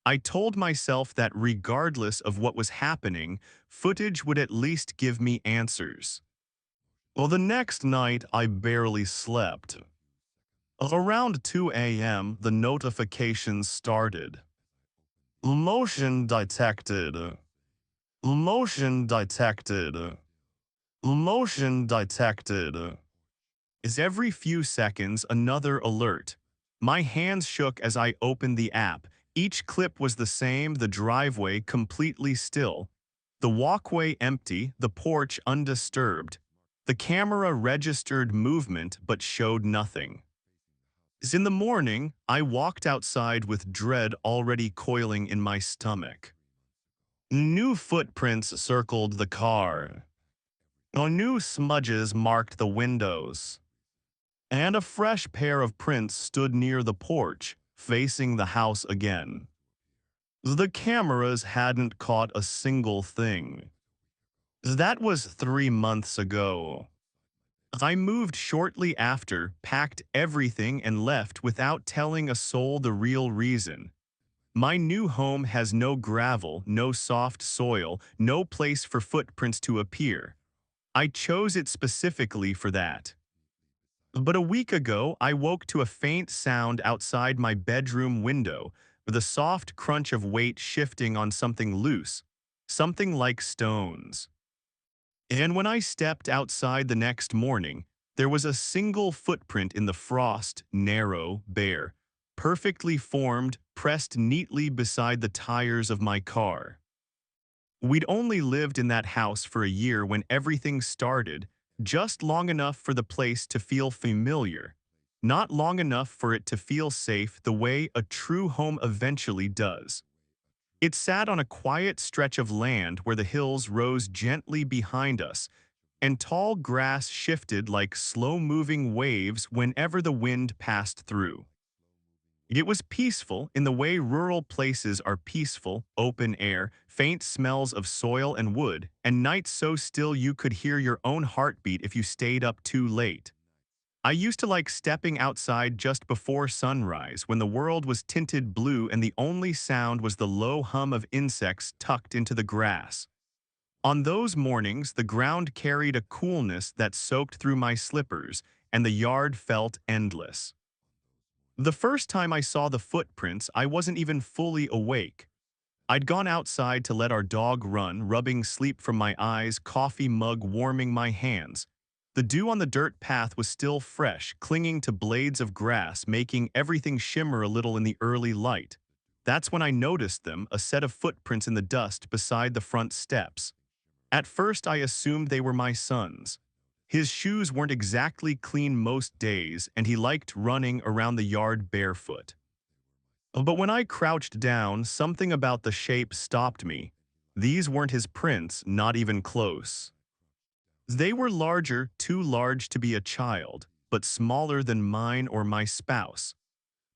I told myself that regardless of what was happening, footage would at least give me answers. Well, the next night I barely slept. Around 2 a.m., the notifications started. Motion detected. Motion detected. Motion detected. Is every few seconds another alert. My hands shook as I opened the app. Each clip was the same, the driveway completely still, the walkway empty, the porch undisturbed. The camera registered movement but showed nothing. As in the morning, I walked outside with dread already coiling in my stomach. New footprints circled the car. New smudges marked the windows. And a fresh pair of prints stood near the porch, facing the house again. The cameras hadn't caught a single thing. That was 3 months ago. I moved shortly after, packed everything and left without telling a soul the real reason. My new home has no gravel, no soft soil, no place for footprints to appear. I chose it specifically for that. But a week ago, I woke to a faint sound outside my bedroom window, with a soft crunch of weight shifting on something loose, something like stones. And when I stepped outside the next morning, there was a single footprint in the frost, narrow, bare, perfectly formed, pressed neatly beside the tires of my car. We'd only lived in that house for a year when everything started, just long enough for the place to feel familiar, not long enough for it to feel safe the way a true home eventually does. It sat on a quiet stretch of land where the hills rose gently behind us, and tall grass shifted like slow-moving waves whenever the wind passed through. It was peaceful in the way rural places are peaceful, open air, faint smells of soil and wood, and nights so still you could hear your own heartbeat if you stayed up too late. I used to like stepping outside just before sunrise when the world was tinted blue and the only sound was the low hum of insects tucked into the grass. On those mornings, the ground carried a coolness that soaked through my slippers, and the yard felt endless. The first time I saw the footprints, I wasn't even fully awake. I'd gone outside to let our dog run, rubbing sleep from my eyes, coffee mug warming my hands. The dew on the dirt path was still fresh, clinging to blades of grass, making everything shimmer a little in the early light. That's when I noticed them, a set of footprints in the dust beside the front steps. At first, I assumed they were my son's. His shoes weren't exactly clean most days, and he liked running around the yard barefoot. But when I crouched down, something about the shape stopped me. These weren't his prints, not even close. They were larger, too large to be a child, but smaller than mine or my spouse.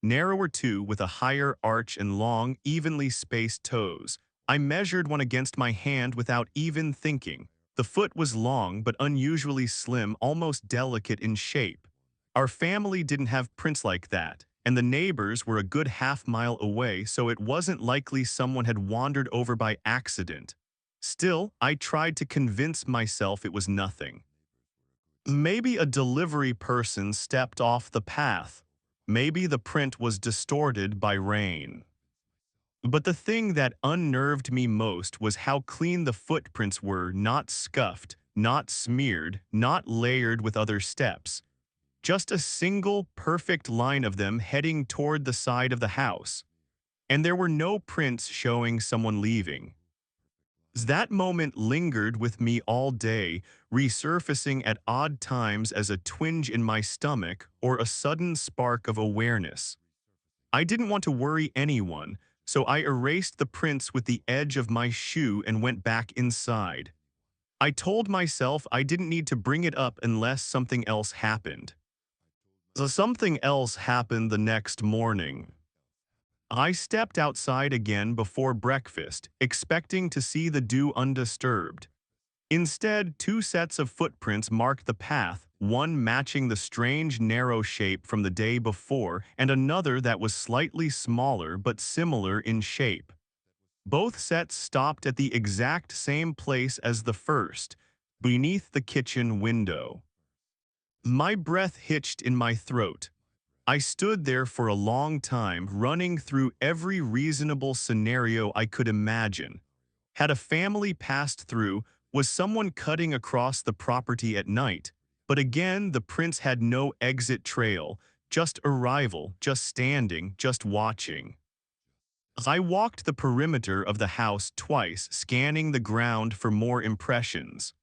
Narrower too, with a higher arch and long, evenly spaced toes. I measured one against my hand without even thinking. The foot was long but unusually slim, almost delicate in shape. Our family didn't have prints like that, and the neighbors were a good half-mile away, so it wasn't likely someone had wandered over by accident. Still, I tried to convince myself it was nothing. Maybe a delivery person stepped off the path. Maybe the print was distorted by rain. But the thing that unnerved me most was how clean the footprints were, not scuffed, not smeared, not layered with other steps. Just a single, perfect line of them heading toward the side of the house. And there were no prints showing someone leaving. That moment lingered with me all day, resurfacing at odd times as a twinge in my stomach or a sudden spark of awareness. I didn't want to worry anyone, so I erased the prints with the edge of my shoe and went back inside. I told myself I didn't need to bring it up unless something else happened. So something else happened the next morning. I stepped outside again before breakfast, expecting to see the dew undisturbed. Instead, two sets of footprints marked the path, one matching the strange narrow shape from the day before and another that was slightly smaller but similar in shape. Both sets stopped at the exact same place as the first, beneath the kitchen window. My breath hitched in my throat. I stood there for a long time, running through every reasonable scenario I could imagine. Had a family passed through? Was someone cutting across the property at night? But again, the prince had no exit trail, just arrival, just standing, just watching. I walked the perimeter of the house twice, scanning the ground for more impressions.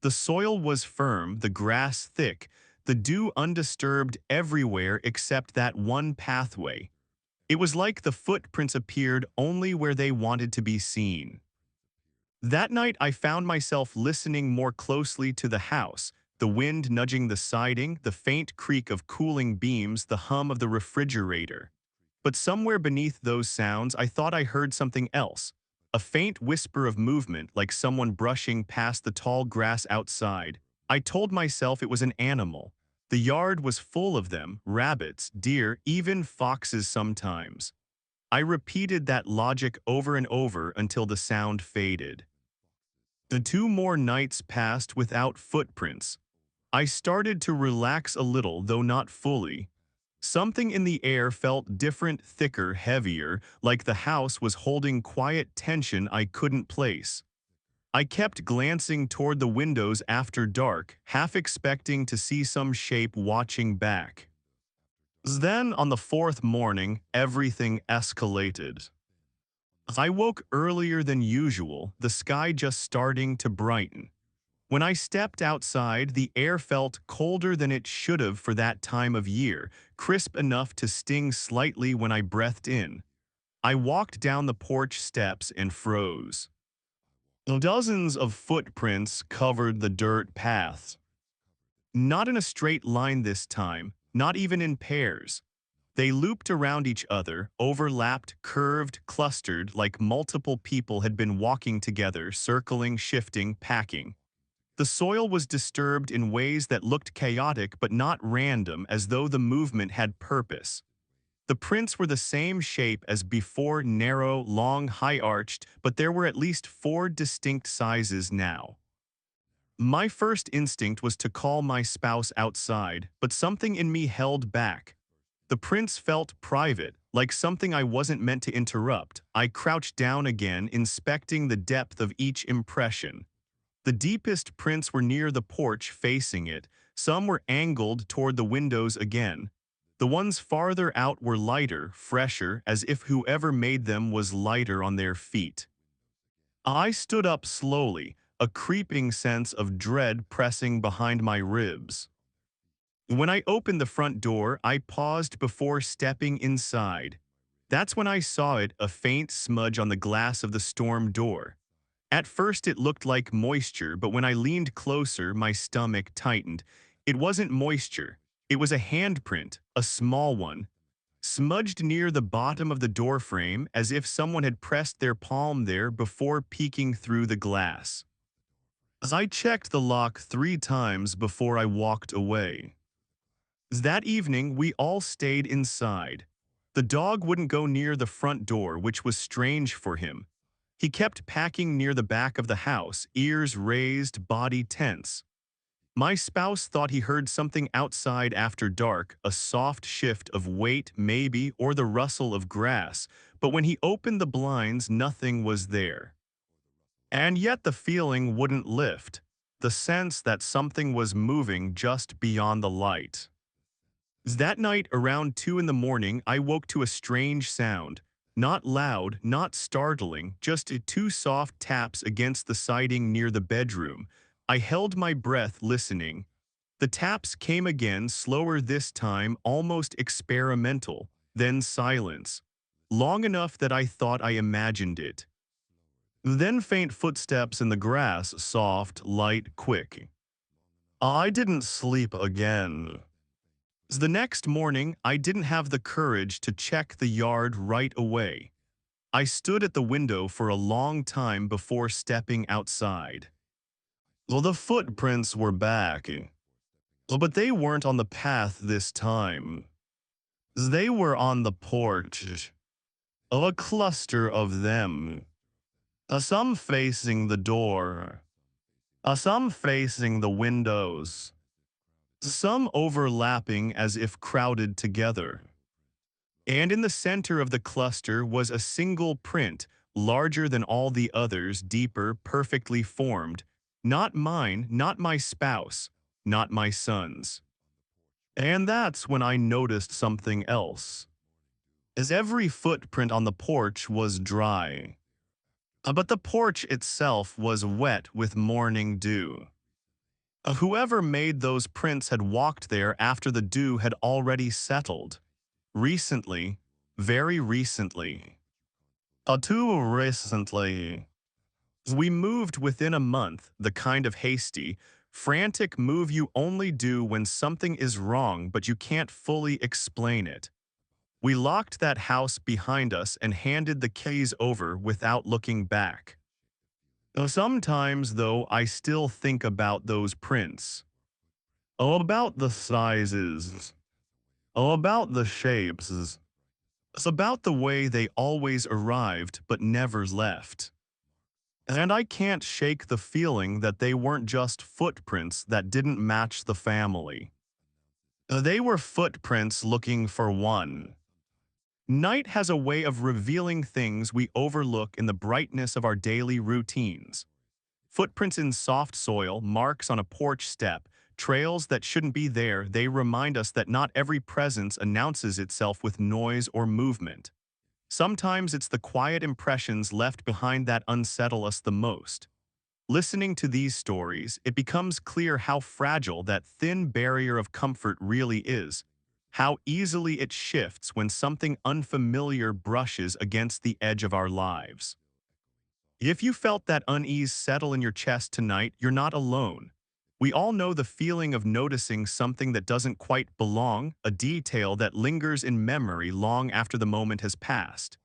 The soil was firm, the grass thick, the dew undisturbed everywhere except that one pathway. It was like the footprints appeared only where they wanted to be seen. That night I found myself listening more closely to the house, the wind nudging the siding, the faint creak of cooling beams, the hum of the refrigerator. But somewhere beneath those sounds I thought I heard something else, a faint whisper of movement like someone brushing past the tall grass outside. I told myself it was an animal. The yard was full of them, rabbits, deer, even foxes sometimes. I repeated that logic over and over until the sound faded. The two more nights passed without footprints. I started to relax a little, though not fully. Something in the air felt different, thicker, heavier, like the house was holding quiet tension I couldn't place. I kept glancing toward the windows after dark, half expecting to see some shape watching back. Then, on the fourth morning, everything escalated. I woke earlier than usual, the sky just starting to brighten. When I stepped outside, the air felt colder than it should have for that time of year, crisp enough to sting slightly when I breathed in. I walked down the porch steps and froze. Dozens of footprints covered the dirt paths. Not in a straight line this time, not even in pairs. They looped around each other, overlapped, curved, clustered, like multiple people had been walking together, circling, shifting, packing. The soil was disturbed in ways that looked chaotic but not random, as though the movement had purpose. The prints were the same shape as before, narrow, long, high-arched, but there were at least four distinct sizes now. My first instinct was to call my spouse outside, but something in me held back. The prints felt private, like something I wasn't meant to interrupt. I crouched down again, inspecting the depth of each impression. The deepest prints were near the porch facing it. Some were angled toward the windows again. The ones farther out were lighter, fresher, as if whoever made them was lighter on their feet. I stood up slowly, a creeping sense of dread pressing behind my ribs. When I opened the front door, I paused before stepping inside. That's when I saw it, a faint smudge on the glass of the storm door. At first it looked like moisture, but when I leaned closer, my stomach tightened. It wasn't moisture. It was a handprint, a small one, smudged near the bottom of the doorframe as if someone had pressed their palm there before peeking through the glass. I checked the lock 3 times before I walked away. That evening, we all stayed inside. The dog wouldn't go near the front door, which was strange for him. He kept packing near the back of the house, ears raised, body tense. My spouse thought he heard something outside after dark, a soft shift of weight maybe, or the rustle of grass, but when he opened the blinds, nothing was there. And yet the feeling wouldn't lift, the sense that something was moving just beyond the light. That night, around 2 in the morning, I woke to a strange sound. Not loud, not startling, just two soft taps against the siding near the bedroom. I held my breath, listening. The taps came again, slower this time, almost experimental, then silence. Long enough that I thought I imagined it. Then faint footsteps in the grass, soft, light, quick. I didn't sleep again. The next morning, I didn't have the courage to check the yard right away. I stood at the window for a long time before stepping outside. Well, the footprints were back. Well, but they weren't on the path this time. They were on the porch. A cluster of them. Some facing the door. Some facing the windows. Some overlapping as if crowded together. And in the center of the cluster was a single print, larger than all the others, deeper, perfectly formed. Not mine, not my spouse, not my son's. And that's when I noticed something else. As every footprint on the porch was dry. But the porch itself was wet with morning dew. Whoever made those prints had walked there after the dew had already settled. Recently, very recently. Too recently. We moved within a month, the kind of hasty, frantic move you only do when something is wrong but you can't fully explain it. We locked that house behind us and handed the keys over without looking back. Sometimes, though, I still think about those prints. Oh, about the sizes. Oh, about the shapes. It's about the way they always arrived but never left. And I can't shake the feeling that they weren't just footprints that didn't match the family. They were footprints looking for one. Night has a way of revealing things we overlook in the brightness of our daily routines. Footprints in soft soil, marks on a porch step, trails that shouldn't be there, they remind us that not every presence announces itself with noise or movement. Sometimes it's the quiet impressions left behind that unsettle us the most. Listening to these stories, it becomes clear how fragile that thin barrier of comfort really is, how easily it shifts when something unfamiliar brushes against the edge of our lives. If you felt that unease settle in your chest tonight, you're not alone. We all know the feeling of noticing something that doesn't quite belong, a detail that lingers in memory long after the moment has passed.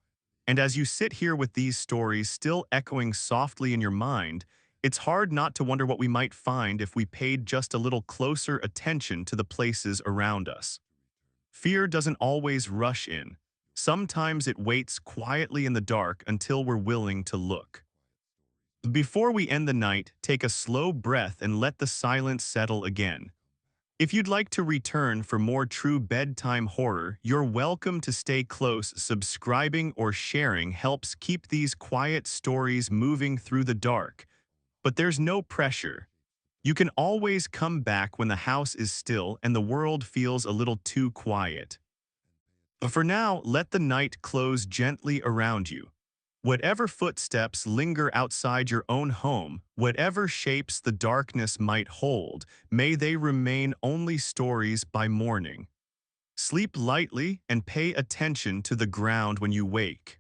And as you sit here with these stories still echoing softly in your mind, it's hard not to wonder what we might find if we paid just a little closer attention to the places around us. Fear doesn't always rush in. Sometimes it waits quietly in the dark until we're willing to look. Before we end the night, take a slow breath and let the silence settle again. If you'd like to return for more true bedtime horror, you're welcome to stay close. Subscribing or sharing helps keep these quiet stories moving through the dark. But there's no pressure. You can always come back when the house is still and the world feels a little too quiet. For now, let the night close gently around you. Whatever footsteps linger outside your own home, whatever shapes the darkness might hold, may they remain only stories by morning. Sleep lightly and pay attention to the ground when you wake.